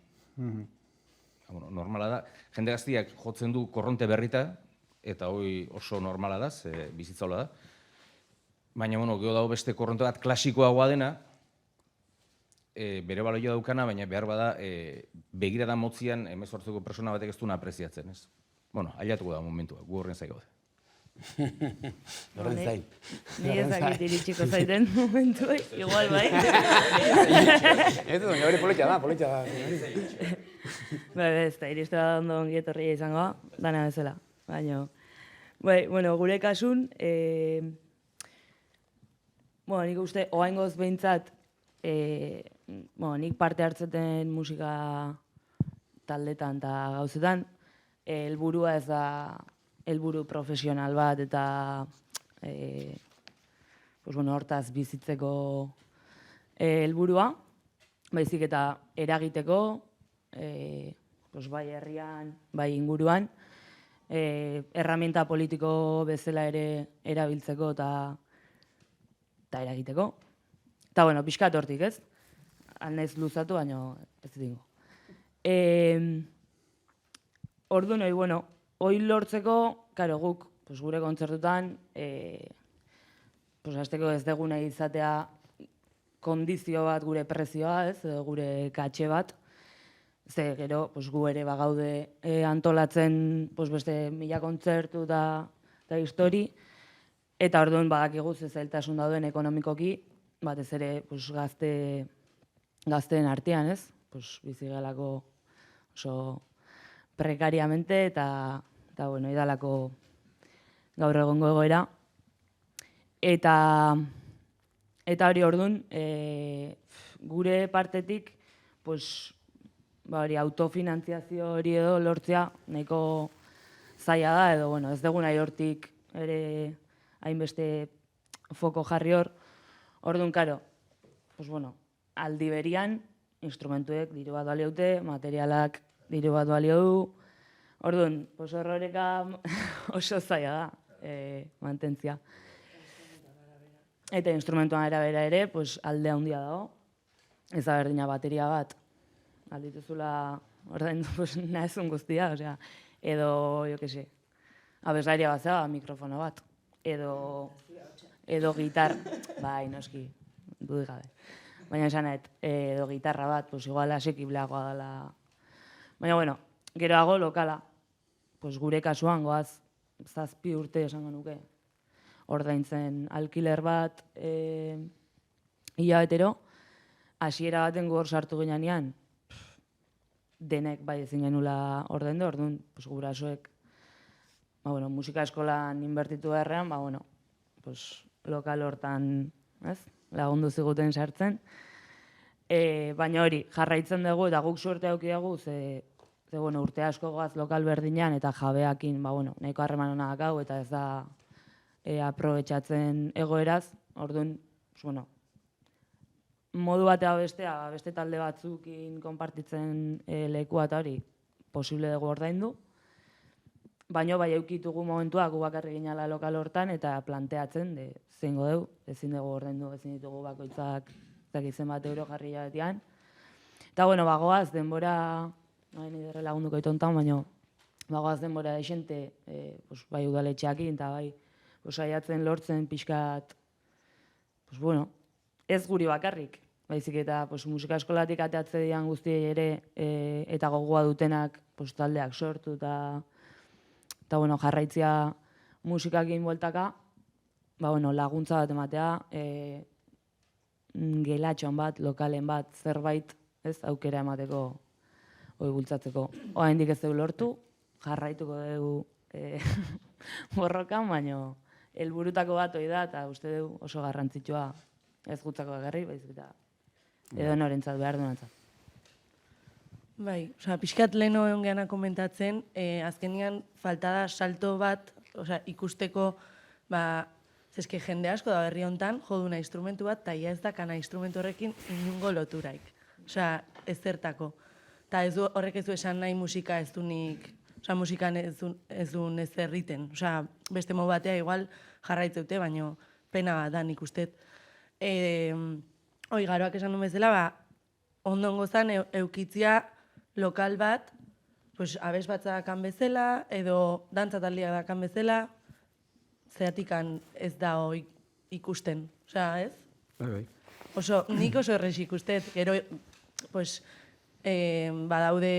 Normala da, jende gaztiak jotzen du korronte berrita, eta hori oso normala da, bizitza hola da. Baina, gero dago beste korronte bat klasikoagoa dena, bere baloia daukana, baina behar bada, begirada motzian 18ko persona batek ez duna apreziatzen, ez? Ailatuko da momentua, gu horren zai gaude. Horren zain. Ni ezakit iritsiko zaiten momentu, igual bai. Ez dut, hori politxa da. Ez da, iriste da ondo ongi etorria izango, dana bezala. Baina, gure kasun, nik uste, oaingoz behintzat, nik parte hartzeten musika taldetan eta gauzetan, helburua ez da helburu profesional bat eta hortaz bizitzeko helburua, baizik eta eragiteko, bai herrian, bai inguruan, erraminta politiko bezala ere erabiltzeko eta eragiteko. Eta, pixkat hortik, ez? Alnaiz luzatu, baina ez dingo. Orduan, hori lortzeko, guk gure kontzertutan, hasteko ez deguna izatea kondizio bat gure prezioa, ez? Gure katxe bat. Ze gero, gu ere bagaude antolatzen beste 1000 kontzertu eta histori, eta orduan badakigu ze zailtasun dauden ekonomikoki, batez ere gazteen artean, ez? Bizi galako oso prekariamente eta idalako gaur egongo egoera. Eta hori orduan, gure partetik, autofinantziazio hori edo lortzea nahiko zaila da, edo ez dugu nahi hortik ere hainbeste foko jarri hor. Orduan, aldi berian, instrumentuek diru bat balioute, materialak diru bat balio du. Orduan, horroreka oso zaila da mantentzia. Eta instrumentuan arabera ere, pues, alde handia dago. Ez da berdina bateria bat, aldituzula ordaindu pues, nahezun guztia, osea, edo, jo que se, abeslaria bat zeba, mikrofono bat, edo gitar, bai, noski, dudik gabe. Baina esan nahet, edo gitarra bat, pues, igual asekibleagoa dela. Baina, bueno, geroago lokala, pues, gure kasuan goaz 7 urte esango nuke, ordaintzen alkiler bat hilabetero, hasiera baten hor sartu ginean, denek bai ezin genula ordaindu, orduan, pues, gurasoek, ba, bueno, musika eskolan inbertitu beharrean, ba, bueno, pues, lokal hortan, ez, lagundu ziguten sartzen. Baina hori, jarraitzen dugu, eta guk suerte auki dugu, ze bueno, urte asko goaz lokal berdinean, eta jabeakin, ba, bueno, nahiko harreman hona dakau, eta ez da aprobetxatzen egoeraz, orduan, pues, bueno, modu batea bestea, beste talde batzukin konpartitzen lekua eta hori posible dugu ordaindu. Baina bai eukitugu momentua gu bakarrik ginala lokal hortan eta planteatzen zeingo dugu, ezin dugu ordaindu, ezin ditugu bakoitzak zakitzen bat euro jarri jabetean. Eta bueno, bagoaz denbora, nire lagunduko itontan, baina bagoaz denbora esente bai udaletxeakin eta bai saiatzen lortzen pixkat, bueno, ez guri bakarrik, baizik eta musika eskolatik ateatze dian guztiei ere eta gogoa dutenak taldeak sortu eta bueno, jarraitzia musikakin bueltaka, laguntza bat ematea, gelatxoan bat, lokalen bat, zerbait, ez aukera emateko hori bultzatzeko. Oraindik ez dugu lortu, jarraituko dugu borrokan, baina helburutako bat hori da, eta uste dugu oso garrantzitsua ez gutzako agarri, baizik eta edo norentzat behar duenantzat. Bai, pixkat leheno egon geana komentatzen, azkenian falta da salto bat, ikusteko, zeske jende asko da berri hontan, joduna instrumentu bat, eta ia ez dakana instrumentu horrekin inungo loturaik. Ez zertako. Eta horrek ez du esan nahi musika ez dunik, musikan ez duen ez zerriten. Beste modu batea igual jarraitzeute, baina pena bat da nik ustet. Hoi, garoak esan duen bezala, ondo gozan eukitzia lokal bat, abes batza dakan bezala, edo dantzataldia dakan bezala, zeatikan ez da ikusten, ez? Nik oso errez ikustet, gero, badaude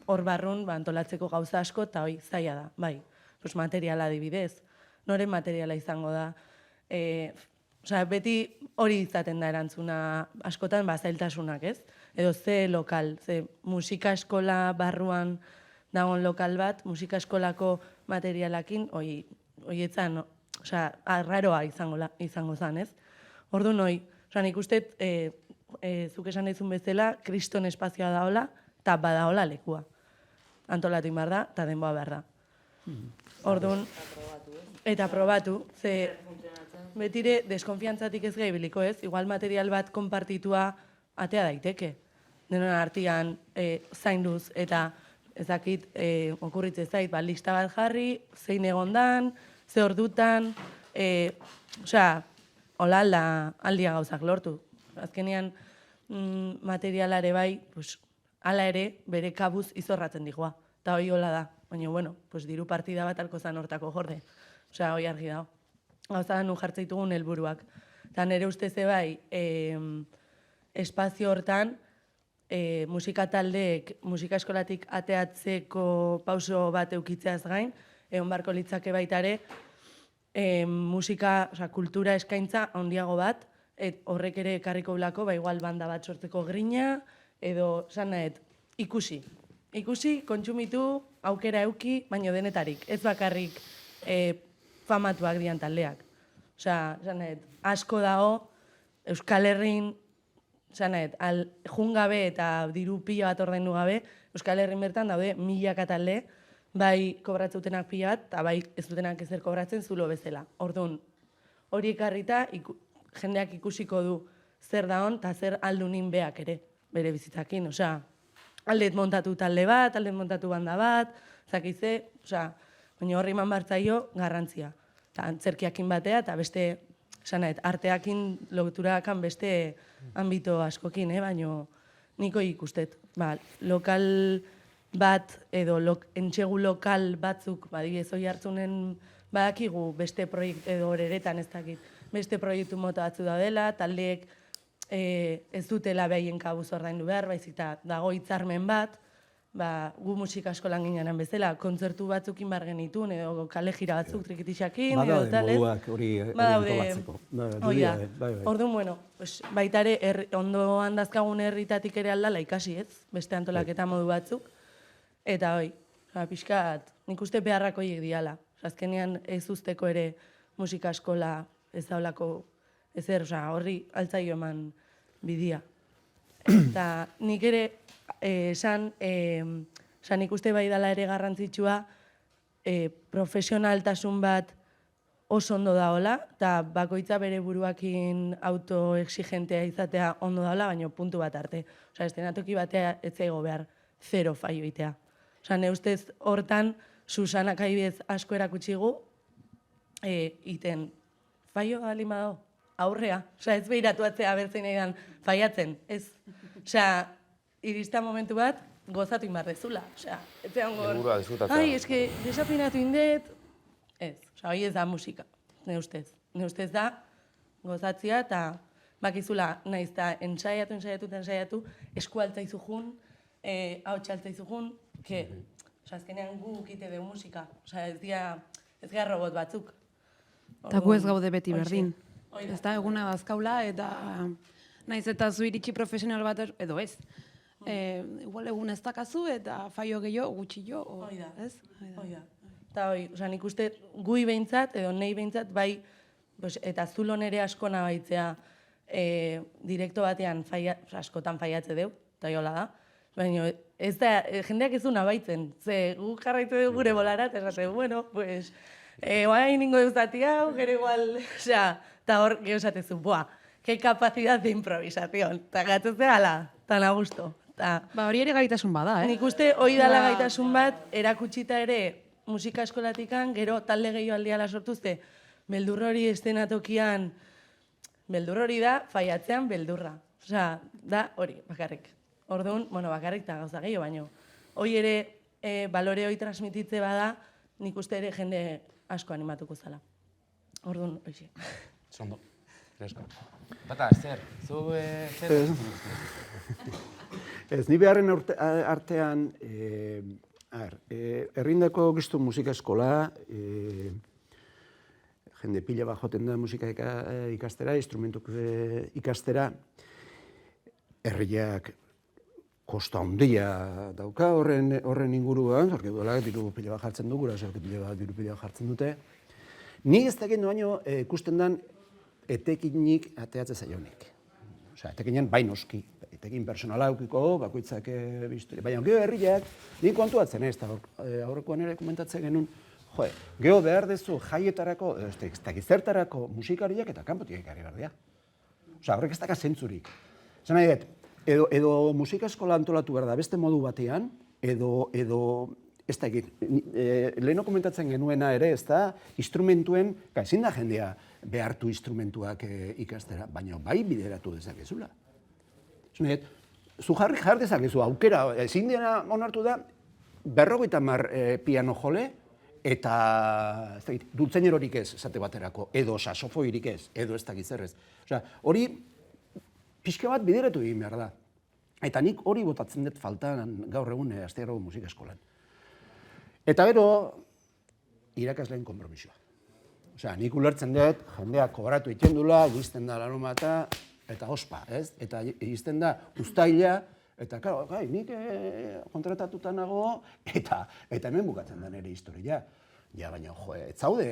hor barrun, antolatzeko gauza asko, eta hoi, zaila da, bai, materiala adibidez, noren materiala izango da, beti hori izaten da erantzuna askotan zailtasunak, ez? Edo ze lokal, ze musika eskola barruan dagoen lokal bat, musika eskolako materialakin, hori etzan, arraroa izango zan, ez? Orduan hori, nik uste, zuk esan dizun bezala, kriston espazioa daola, eta badaola lekua. Antolatu inbar da, eta denboa behar da. Orduan, eta probatu, ze betire deskonfiantzatik ez gaibiliko, ez? Igual material bat konpartitua atea daiteke. Denon artian zainduz eta ezakit okurritze zait, lista bat jarri, zein egondan, ze ordutan, hola aldia gauzak lortu. Azkenean materialare bai, ala ere bere kabuz izorratzen digoa. Eta hori hola da, baina bueno, diru partida bat alko zan hortako jorde. Hori argi dago. Gauza da nu jartzeitugun helburuak. Eta nire usteze bai, espazio hortan, musika taldeek, musika eskolatik ateatzeko pauso bat eukitzeaz gain, egon barko litzake baita ere, musika, kultura eskaintza handiago bat, horrek ere ekarriko blako, igual banda bat sortzeko grina, edo, ikusi. Ikusi, kontsumitu, aukera euki, baino denetarik. Ez bakarrik famatuak dian taldeak. Asko dago, Euskal Herrin, jungabe eta diru pila bat ordaindu gabe, Euskal Herrin bertan daude milaka talde, bai kobratzutenak pila bat, eta bai ez dutenak ezer kobratzen zulo bezala. Orduan, hori ekarrita, jendeak ikusiko du zer da hon, eta zer aldunin beak ere, bere bizitzakin. Aldet montatu talde bat, aldet montatu banda bat, zakize, baina horri eman bartzaio garrantzia. Antzerkiakin batea, eta beste esan nahi, arteakin loturakan beste ambito askokin, baino niko ikustet. Lokal bat edo entxegu lokal batzuk, badibidez hori hartzunen badakigu beste proiektu edo horeretan ez dakit, beste proiektu mota batzu daudela, taldeek ez dutela behaien kabuz ordaindu behar, baizik eta dago hitzarmen bat, gu musika eskolan ginean bezala, kontzertu batzukin bar genitun, edo kale jira batzuk trikitixakin, edo talez. Badaude moduak hori antolatzeko. Orduan, bueno, baita ere ondo handazkagun herritatik ere aldala ikasi ez, beste antolaketa modu batzuk. Eta pixkat, nik uste beharrak horiek diala. Azkenean ez usteko ere musika eskola ez daulako ezer, horri altzaio eman bidia. Eta nik ere esan nik uste bai dela ere garrantzitsua profesionaltasun bat oso ondo daola, eta bakoitza bere buruakin autoexigentea izatea ondo daola, baina puntu bat arte. Estenatoki batea ez zaigo behar zero faio itea. Ne ustez hortan Susanak adibidez asko erakutsi gu, iten faio baldin badago, aurrea. Ez behiratu atzea bertzein egan faiatzen, ez. Irista momentu bat, gozatu inbarrezula. Helburua disfrutatzea. Eske, desapinatu indet, ez. Hori ez da musika, ne ustez. Ne ustez da, gozatzia eta bakizula, nahiz eta ensaiatu, esku altzaizu jun, hau txaltzaizu jun, azkenean gu ukite de musika. Ez gara robot batzuk. Eta gu ez gaude beti berdin. Ez da, eguna bazkaula eta nahiz eta zu iritsi profesional bat edo ez. Igual egun ez dakazu eta faio gehiago gutxi jo. Hoi da. Eta nik uste gui behintzat edo nei behintzat bai, eta zulon ere asko nabaitzea direkto batean askotan faiatze deu, eta jola da. Baina ez da, jendeak ez du nabaitzen. Ze guk jarraitu dugu gure bolara, eta esate, bueno, pues, guain ningo eusati hau, gero igual, eta hor, gero esatezu, que capacidad de improvisación. Eta gatzuzea, ala, tan a gusto. Hori ere gaitasun bada, Nik uste hori dala gaitasun bat, erakutsita ere musika eskolatikan, gero talde gehiago aldiala sortuzte, beldur hori estenatokian, beldur hori da, faiatzean beldurra. Da hori, bakarrik. Orduan, bakarrik eta gauza gehiago, baino. Hoi ere balore hori transmititze bada, nik uste ere jende asko animatuko zala. Orduan, hoxe. Zondo, fresko. Bata, zer? Zu, zer? Ez, ni beharren artean, errindako giztu musika eskola, jende pila bat joten da musika ikastera, instrumentuk ikastera, herriak kosta handia dauka horren inguruan, zorke duela diru pila bat jartzen du, gura diru pila bat jartzen dute. Ni ez dakit baino ikusten den etekinik ateatze zaionik. Etekinen bai noski, etekin personala eukiko, bakoitzak bizturi. Baina geho herriak, nik kontuatzen ez, aurrekoan ere komentatzen genuen, geho behar dezu jaietarako, ez dakit zertarako musikariak eta kanpotik ekarri behar dira. Horrek ez daka zentzurik. Zena nahi edo musika eskola antolatu behar da beste modu batean, edo ez dakit, leheno komentatzen genuena ere, ez da, instrumentuen, ezin da jendea behartu instrumentuak ikastera, baina bai bideratu dezakezula. Zu jar dezakezu aukera, ezin dena onartu da, 50 piano jole, eta dultzainerorik ez, esate baterako, edo saxofoirik ez, edo ez dakit zerrez. Hori, pixka bat bideratu egin behar da. Eta nik hori botatzen dut faltan gaur egun astearroko musika eskolan. Eta gero, irakasleen konpromisoa. Nik ulertzen dut, jendeak kobratu egiten dula, egizten da larunbata, eta ospa, ez? Eta egizten da uztaila, eta, nik kontratatuta nago, eta hemen bukatzen da nire historia. Ja, baina, ez zaude,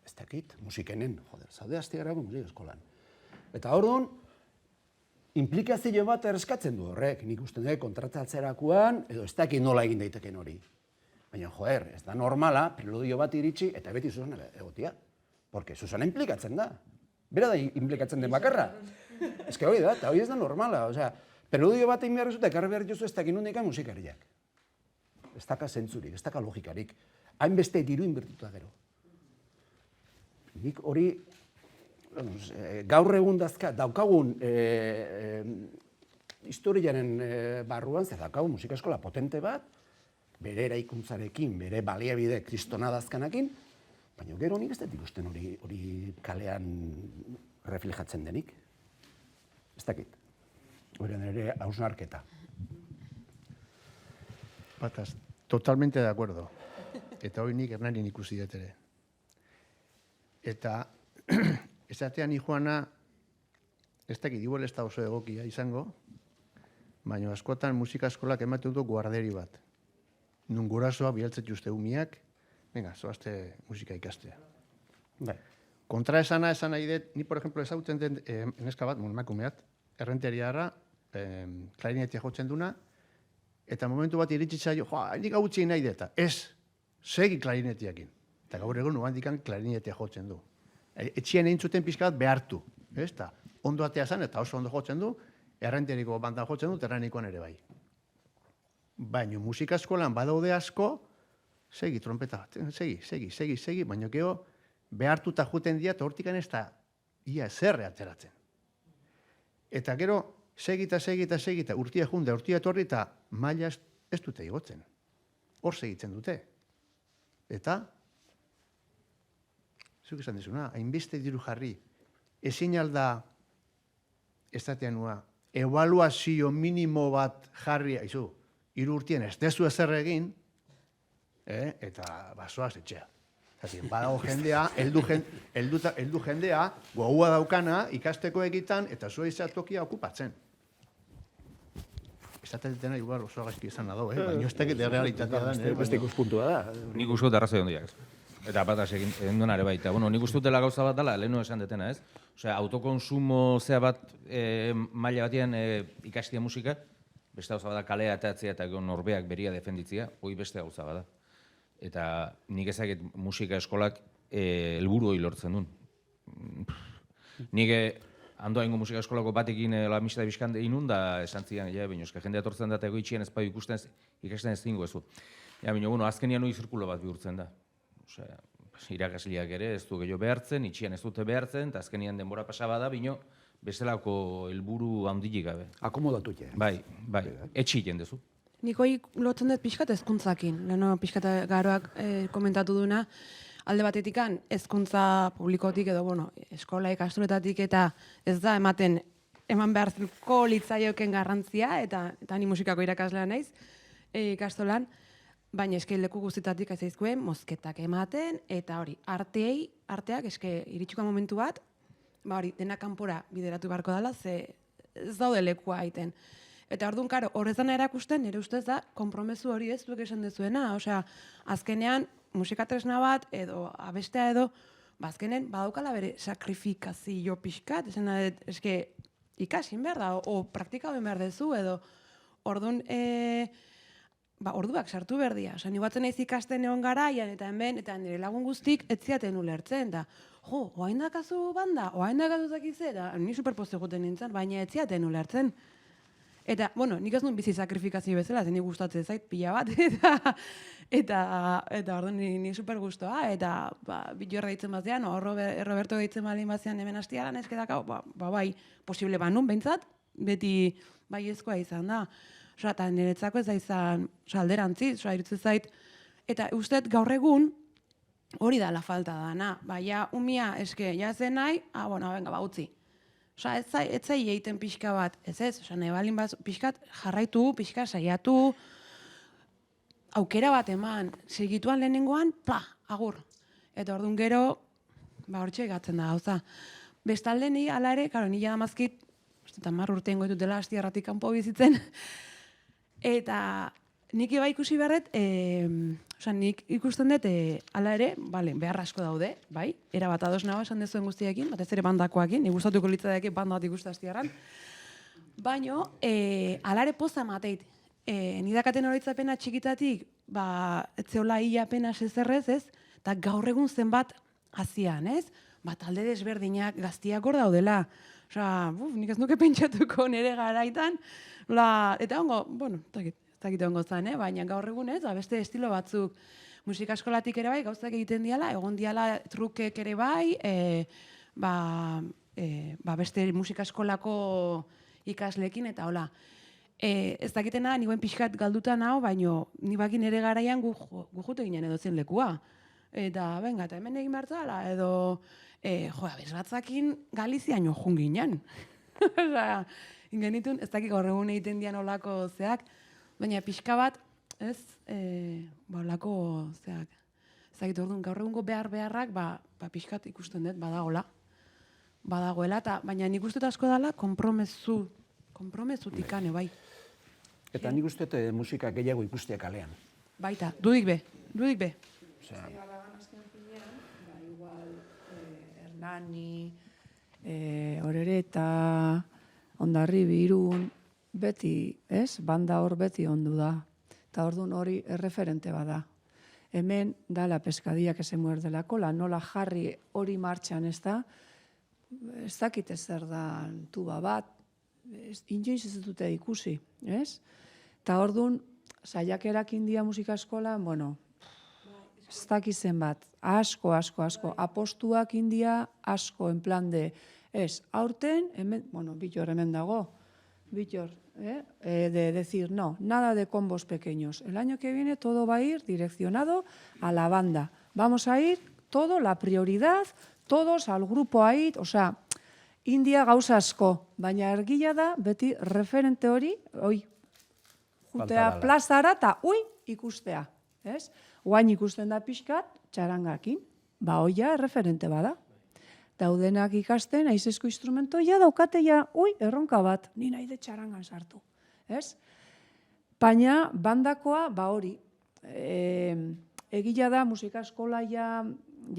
ez dakit, musikenen, zaude astearroko musika eskolan. Eta orduan, implikazio bat eskatzen du horrek, nik uste dut kontratatzerakoan, edo ez dakit nola egin daiteken hori. Baina, ez da normala, preludio bat iritsi, eta beti Susana egotia. Porque Susana implikatzen da. Bera da implikatzen den bakarra. Ez que hori da, eta hori ez da normala. Preludio bat egin behar zuta, ekarri behar juzu ez dakit nondikan musikariak. Ez daka zentzurik, ez daka logikarik. Hainbeste diru inbertuta gero. Nik hori gaur egun daukagun historiaren barruan, zer daukagun musika eskola potente bat, bere eraikuntzarekin, bere baliabide kristonadazkanakin, baina gero nik ez dut ikusten hori kalean reflejatzen denik. Ez dakit. Hori nire hausnarketa. Pataz, totalmente de acuerdo. Eta hori nik Hernanin ikusi dut ere. Eta esatean Joana, ez dakit, igual ez da oso egokia izango, baina askotan musika eskolak ematen du guarderi bat. Nun gurasoa bialtzen juzte umiak, venga, zoazte musika ikastea. Kontra esan nahi dut, ni, por ejemplo, ezagutzen den neska bat, emakumeat, errenteriarra, klarinetia jotzen duna, eta momentu bat iritsi zaio, nik hau utzi nahi dut, ez, segi klarinetiakin. Eta gaur egun nubandikan klarinetia jotzen du. Etxien egin zuten pixka bat behartu, ez da, ondo atea zan eta oso ondo jotzen du, errenteriko bandan jotzen du, terranikoan ere bai. Baina musika eskolan badaude asko, segi, trompeta, segi, baina gero behartuta juten dira, eta hortikan ez da, ia zerre ateratzen. Eta gero, segi, urtia junde, urtia etorri, eta maila ez dute igotzen. Hor segitzen dute. Eta, zuk esan dizuna, hainbeste diru jarri, ezin alda, estatean nua, evaluazio minimo bat jarri, haizu, 3 urtien ez dezu ezer egin, eta basoaz etxea. Badago jendea, heldu jendea, gogoa daukana, ikasteko egitan, eta zua izatokia okupatzen. Esatetena igual oso gaizki izan dago, baina ez tekit errealitatea da. Beste ikuspuntua da. Nik uste dut arrazoi hondiak. Eta bataz egin duen ere baita. Bueno, nik uste dutela gauza bat dela, lehenu esan detena, ez? Osea, autokonsumo zea bat maila batean ikastia musika, beste gauza bada kalea atatzea eta norbeak beria defenditzea, hori beste gauza bada. Eta nik ezakit musika eskolak helburu hori lortzen duen. Nik handoa ingo musika eskolako batekin amistade bizkan inun da esan zidan, baina eske jendea etortzen da eta egoitxien ezpai ikasten ez dingo ezu. Baina, bueno, azkenian hori zirkulo bat bihurtzen da. Osea, irakasleak ere ez du gehiago behartzen, itxian ez dute behartzen, eta azkenian denbora pasaba da, bino bestelako helburu handilik gabe. Akomodatu ja. Bai, etxi jendezu. Nikoi lotzen dut pixkat hezkuntzakin. Leno pixkat garoak komentatu duna, alde batetikan hezkuntza publikotik edo, bueno, eskola ikastoletatik eta ez da eman beharko litzaioken garrantzia, eta ni musikako irakaslea naiz ikastolan, baina eske leku guztietatik azaizkuen mozketak ematen, eta hori, arteak eske iritsuka momentu bat, hori, dena kanpora bideratu beharko dela, ze ez daude lekua egiten. Eta orduan, karo, horrezan erakusten, nire ustez da, konpromesu hori ez duek esan dezuena. Osea, azkenean, musika tresna bat, edo abestea edo, azkenen, badaukala bere sakrifikazio pixkat, esan da, eske, ikasin behar da, o praktika behar dezu, edo, orduan, orduak sartu behar dira. Osea, ni batzen naiz ikasten egon garaian, eta hemen, eta nire lagun guztik, ez ziaten ulertzen, da, oain dakazu banda, oain dakazu zakize, da, ni superposte guten nintzen, baina ez ziaten ulertzen. Eta, bueno, nik ez nuen bizi sakrifikazio bezala, zen nik gustatzen zait pila bat, eta orduan ni super gustoa, eta Bilorra deitzen bazean, Roberto deitzen balin bazean hemen hastiaran, esketak, bai, posible banun, behintzat, beti baiezkoa izan da. Osea, eta niretzako ez da izan, alderantziz, irutzen zait, eta usteet gaur egun, hori da la falta dana, baina umia, eske, jazen nahi, venga, utzi. Osa, ez zai egiten pixka bat, osa, nahi balin bat pixkat jarraitu, pixka saiatu, aukera bat eman, segituan lehenengoan, agur. Eta orduan gero, hortxe egatzen da gauza. Bestalde ni, ala ere, karo, nila damazkit, 10 urte ingoitut dela Astiarratik kanpo bizitzen, eta nik eba ikusi beharret, nik ikusten dut, ala ere, behar asko daude, bai, erabat ados nago esan dezuen guztiekin, batez ere bandakoakin, nik gustatuko litzateke banda bat ikuste Astiarran, baina, ala ere poza mateit, nidakaten oroitzapena txikitatik, ez zeola ia apenas ezerrez, ez, eta gaur egun zenbat hazian, ez, talde desberdinak gaztiak hor daudela, osea, nik ez nuke pentsatuko nire garaitan, eta ongo, ez dakit ongo zan, baina gaur egun ez, beste estilo batzuk musika eskolatik ere bai, gauzak egiten diala, egon diala trukek ere bai, beste musika eskolako ikasleekin, eta hola, ez dakitena, nioen pixkat galduta naho, baino, ni bakin ere garaian gu jute ginen edo zen lekua. Eta, benga, eta hemen egin bertzala, edo, bezbatzakin Galizian jun ginen. Osa, ingenitun, ez dakik gaur egun egiten dian olako zeak, baina pixka bat, ez, olako zeak. Ez dakit orduan, gaur egungo beharrak, pixkat ikusten dut, badagoela, baina nik uste asko dela konpromezutik ane, bai. Eta nik uste musika gehiago ikustea kalean. Baita, dudik be. Hernani, Orereta, Hondarribi, Irun, beti, ez? Banda hor beti ondu da. Eta orduan hori erreferente bada. Hemen da la pescadia que se muerde la cola, nola jarri hori martxan, ez da? Ez dakite zer da tuba bat, inoiz ez dute ikusi, ez? Eta orduan, saiakerak India musika eskolan, bueno, ez dakizen bat, asko, apostuak India asko, en plan de, ez, aurten, hemen, bueno, Bittor hemen dago, Bittor, de decir, no, nada de combos pequeños. El año que viene todo va a ir direccionado a la banda. Vamos a ir, todo, la prioridad, todos al grupo ahí, o sea, India gauza asko, baina ergila da, beti referente hori, jutea plazara eta ikustea, ez? Oain ikusten da pixkat, txarangakin, hoia referente bada. Daudenak ikasten, aizesko instrumentoia daukateia, erronka bat, ni nahi de txarangan sartu, ez? Baina, bandakoa, hori, egila da, musika eskola ja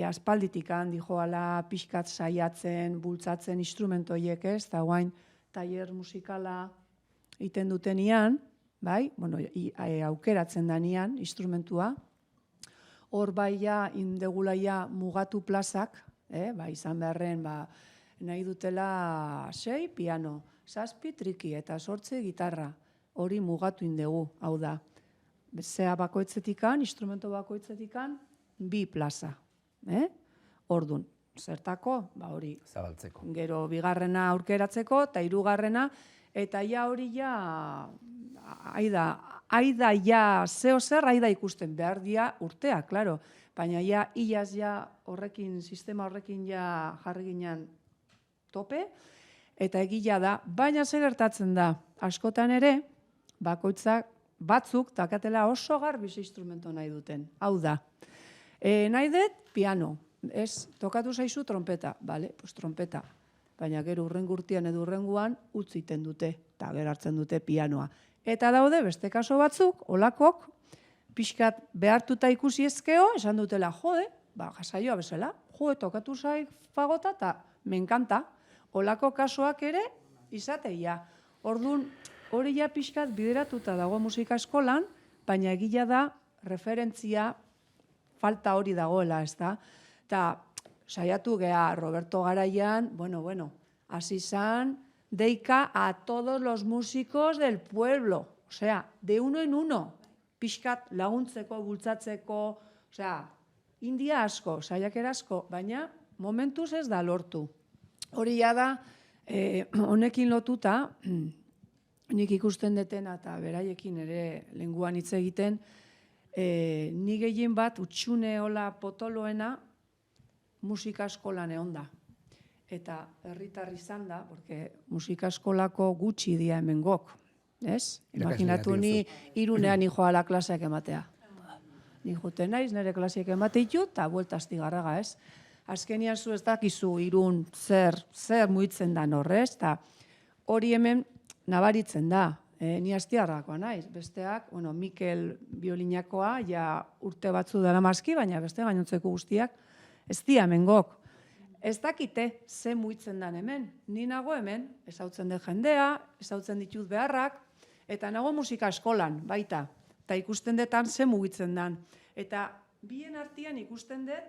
aspalditikan, dijoala pixkat saiatzen, bultzatzen instrumentoiek, ez? Eta guain, tailer musikala iten dutenian, bai, bueno, aukeratzen danian, instrumentua, hor bai ja, indegula ja mugatu plazak, izan beharren, nahi dutela 6 piano, 7 triki eta 8 gitarra, hori mugatu indegu, hau da. Zea bakoitzetikan, instrumento bakoitzetikan, 2 plaza. Ordun, zertako, hori. Zabaltzeko. Gero bigarrena aurkeratzeko, eta 3. Eta ja hori ja, aida ja, zeo zer, aida ikusten behar dia urtea, klaro. Baina ja, iaz ja horrekin, sistema horrekin ja jarri ginen tope, eta egila da, baina zer gertatzen da, askotan ere, bakoitzak batzuk dakatela oso garbiz instrumento nahi duten. Hau da, nahi dut piano, ez, tokatu zaizu trompeta, bale, pues trompeta. Baina gero urrengurtian edo urrenguan utziten dute, eta gero hartzen dute pianoa. Eta daude beste kaso batzuk, olakok, pixkat behartuta ikusi ezkeo, esan dutela, jode, jasaioa bezala, jode, tokatu zai fagota, eta menkanta, olako kasuak ere izateia. Orduan, hori ja pixkat bideratuta dago musika eskolan, baina egila da referentzia falta hori dagoela, ez da? Eta saiatu gea Roberto Garaian, bueno, hasi zan, deika a todos los músicos del pueblo, osea, de uno en uno, pixkat laguntzeko, bultzatzeko, osea, India asko, saiakera asko, baina momentuz ez da lortu. Hori da, honekin lotuta, nik ikusten detena eta beraiekin ere lenguan hitz egiten, ni gehien bat utxune hola potoloena musika eskolan egon da. Eta herritar izan da, porque musika eskolako gutxi dia hemen gok, ez? Imaginatu ni Irunean joala klaseak ematea. Ni jute naiz, nire klaseak emateitu, eta bueltazti garraga, ez? Azkenian zu ez dakizu Irun zer muitzen da horrez, eta hori hemen nabaritzen da. Ni astiarrakoa naiz, besteak, Mikel biolinakoa, ja urte batzu dara mazki, baina beste gainontzeko guztiak, ez dia hemen gok. Ez dakite ze muitzen dan hemen, ni nago hemen, ezautzen dut jendea, ezautzen ditut beharrak, eta nago musika eskolan, baita, eta ikusten detan ze mugitzen dan. Eta bien artian ikusten dut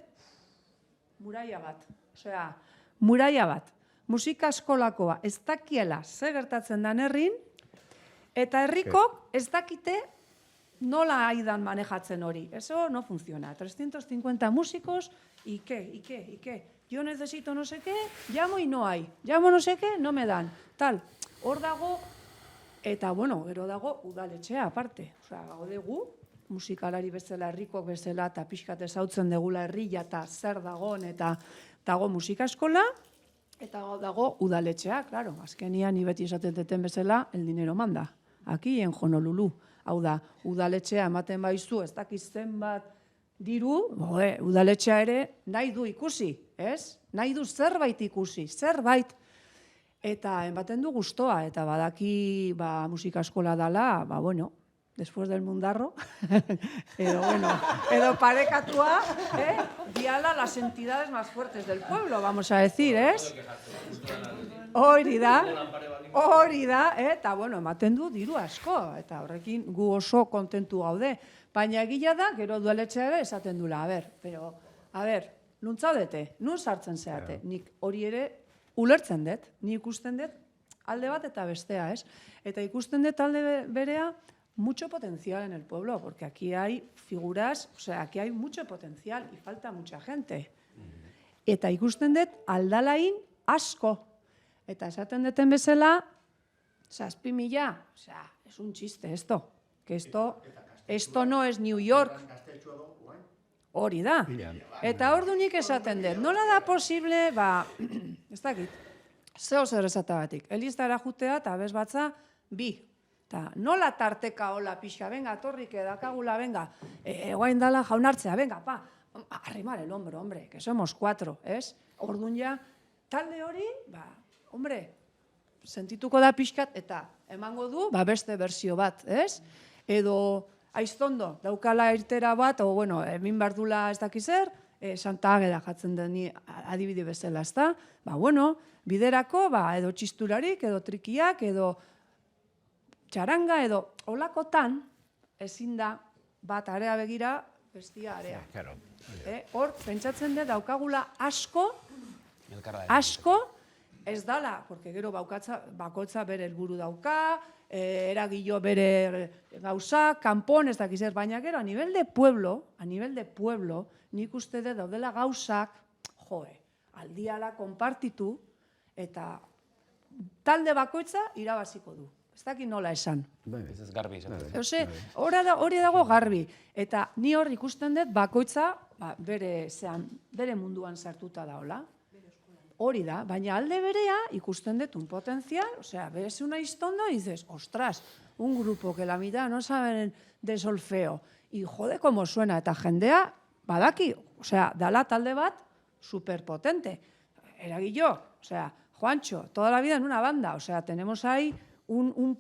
muraia bat, osea, muraia bat, musika eskolakoa ez dakiela ze gertatzen dan herrin, eta herrikok ez dakite nola aidan manejatzen hori. Eso no funciona. 350 músicos, ¿y qué? yo necesito no sé qué, llamo y no hay, llamo no sé qué, no me dan, tal. Hor dago, eta bueno, gero dago udaletxea aparte. Osea, gaude gu, musikalari bezala, herriko bezala, eta pixkat ezautzen degula herria eta zer dagoen, eta dago musika eskola, eta dago udaletxea, claro, azkenian ni beti esaten deten bezala, el dinero manda. Aquí en Honolulu. Hau da, udaletxea ematen baizu, ez dakiz zenbat diru, udaletxea ere nahi du ikusi, ez? Nahi du zerbait ikusi, zerbait. Eta ematen du gustoa, eta badaki musika eskola dala, bueno, después del mundarro, edo parekatua, diala las entidades más fuertes del pueblo, vamos a decir, ez? Hori da, eta bueno, ematen du diru asko, eta horrekin gu oso kontentu gaude. Baina egila da, gero udaletxea ere esaten dula, a ber, nuntzaudete, nun sartzen zeate, nik hori ere ulertzen dut, nik ikusten dut alde bat eta bestea, ez? Eta ikusten dut alde berea, mucho potencial en el pueblo, porque aquí hay figuras, o sea, aquí hay mucho potencial y falta mucha gente. Eta ikusten dut aldalain asko. Eta esaten duten bezala, 7.000, o sea, es un chiste esto, que esto no es New York. Hori da. Eta ordunik esaten dut, nola da posible, ez dakit, zeo zer esatagatik, eliztara jutea eta bez batza, 2. Eta nola tarteka hola pixka, venga, torrik edakagula, venga, guain dala jaunartzea, venga, arrimar el hombro, hombre, que somos 4, ez? Ordun ja, talde hori, hombre, sentituko da pixkat, eta emango du, beste berzio bat, ez? Edo, aiztondo, daukala irtera bat, o, bueno, emin bardula ez dakizer, Santa Ageda jatzen deni adibide bezala, ez da? Bueno, biderako, edo txisturarik, edo trikiak, edo txaranga, edo olakotan, ezin da, bat area begira, bestia area. Hor, pentsatzen dut, daukagula asko, ez dala, porque gero bakotza bere helburu dauka, eragilo bere gauza, kanpon, ez dakizer, baina gero, a nivel de pueblo, nik uste dut daudela gauzak, aldiala konpartitu, eta talde bakoitza irabaziko du. Ez dakit nola esan. Ez garbi. Hori dago garbi. Eta ni hor ikusten dut bakoitza bere munduan sartuta daola. Hori da, baina alde berea ikusten dut un potencial, osea, ves una historia y dices, ostras, un grupo que la mitad no saben de solfeo, y jode como suena, eta jendea, badaki, osea, dala talde bat, superpotente. Eragillo, osea, Juancho, toda la vida en una banda, osea, tenemos ahí un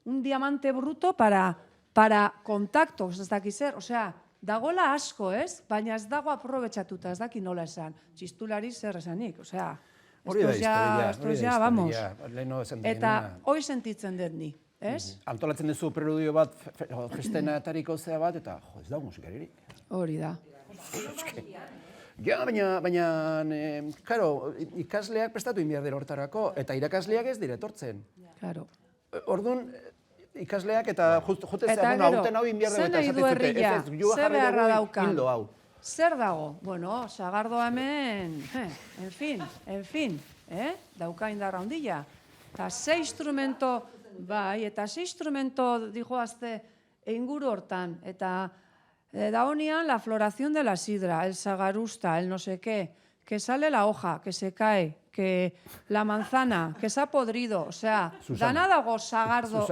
diamante bruto para contactos, ez daki zer, osea, dagola asko, ez? Baina ez dago aprobetxatuta, ez daki nola esan. Txistulari zer esanik, osea, esto ya, vamos. Eta hoi sentitzen dut ni, ez? Antolatzen duzu preludio bat, festenatariko zea bat, eta ez dago musikaririk. Hori da. Ja, baina, karo, ikasleak prestatu inbiar dira hortarako, eta irakasleak ez dire etortzen. Claro. Orduan, ikasleak eta jotezea, hauten hau inbiar dira eta esaten zute, zer beharra dauka? Zer dago? Bueno, Sagardoa hemen, en fin, dauka indarra ondila. Eta ze instrumento, eta ze instrumento dijoazte inguru hortan, eta da honian la floración de la sidra, el sagarusta, el no sé qué, que sale la hoja, que se cae, que la manzana, que se ha podrido, o sea, dana dago sagardo.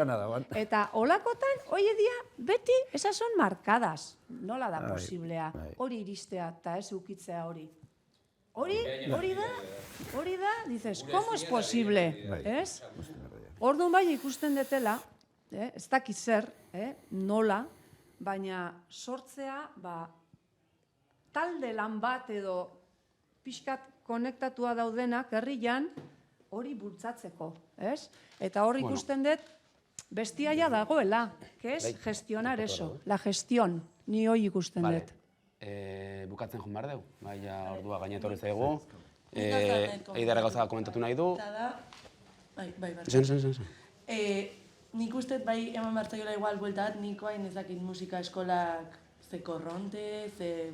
Eta olakotan, hoy día, beti, esas son marcadas. Nola da posiblea, hori iristea eta ez ukitzea hori. Hori da, dices, ¿cómo es posible? ¿Es? Orduan bai ikusten detela, ez dakit zer, nola, baina sortzea, talde lan bat edo pixkat konektatua daudenak herrian hori bultzatzeko, ez? Eta hor ikusten dut bestiaia dagoela, que es gestionar eso, la gestión, ni hoi ikusten dut. Bukatzen joan behar dugu, baina ordua gainetorri zaigu. Eidarra gauza komentatu nahi du. Bai. Zen. Nik uste bai eman bartzaiola igual bueltat, niko hain ez dakit musika eskolak ze korronte, ze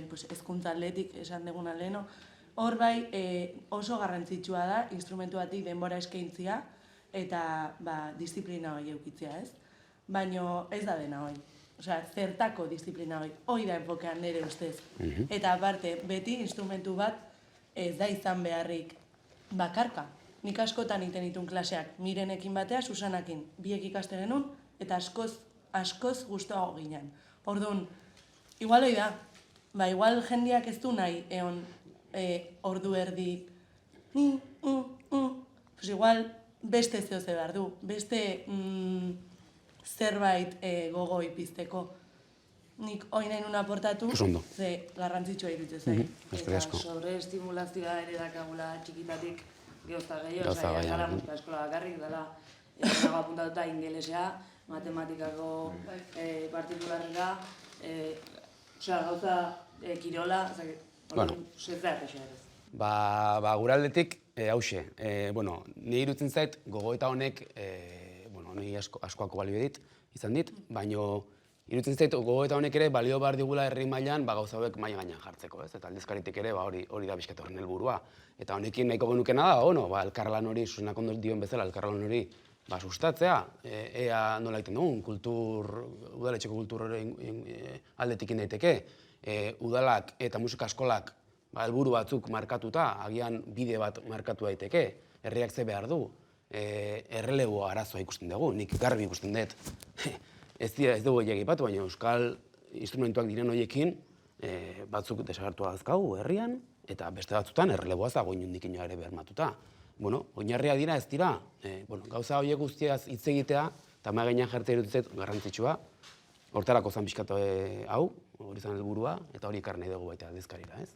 pues, hezkuntza atletik esan deguna leheno. Hor bai oso garrantzitsua da instrumentu batik denbora eskaintzia eta disiplina hori eukitzea, ez? Baina ez da dena hori. Osea, zertako disiplina hori. Hori da enfokean nire ustez. Eta aparte, beti instrumentu bat ez da izan beharrik bakarka. Nik askotan iten ditun klaseak, Mirenekin batea, Susanakin, biek ikasten genuen, eta askoz gustoago ginen. Orduan, igual hori da, igual jendeak ez du nahi egon ordu erdi, pues igual beste zeo ze behar du, beste zerbait gogo ipizteko. Nik hori nahi nun aportatu, ze garrantzitsua iruditzen zait. Eta sobreestimulazioa ere dakagula txikitatik gehozta gehiago, gara musika eskola bakarrik, dela nago apuntatuta ingelesea, matematikako partikularrera, gauza kirola, zezea errexea ez. Gure aldetik, hause, nire irutzen zait, gogoeta honek, nire askoako balio izan dit, baina irutzen zait, gogoeta honek ere balio behar digula herri mailan gauza hauek maila gainean jartzeko, ez? Eta aldizkaritik ere hori da bizkat horren helburua. Eta honekin nahiko genukena da, elkarlan hori, Susanak ondo dioen bezala, elkarlan hori sustatzea, ea nola egiten dugun, udaletxeko kultur aldetik daiteke, udalak eta musika eskolak helburu batzuk markatuta, agian bide bat markatu daiteke, herriak ze behar du, errelebo arazoa ikusten dugu, nik garbi ikusten dut, ez dugu egipatu, baina euskal instrumentuak diren horiekin batzuk desagertua azkau herrian, eta beste batzutan erreleboaz dago inundik inoa ere bermatuta. Oinarria dira ez dira, gauza horiek guztiaz hitz egitea, eta mahai gainean jartzea iruditzen garrantzitsua, hortarako zan pixkatu hau, hori zan helburua, eta hori ekarri nahi dugu baita aldizkarira, ez?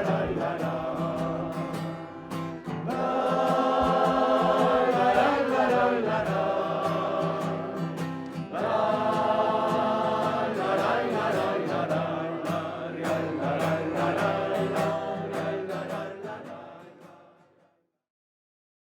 la la la la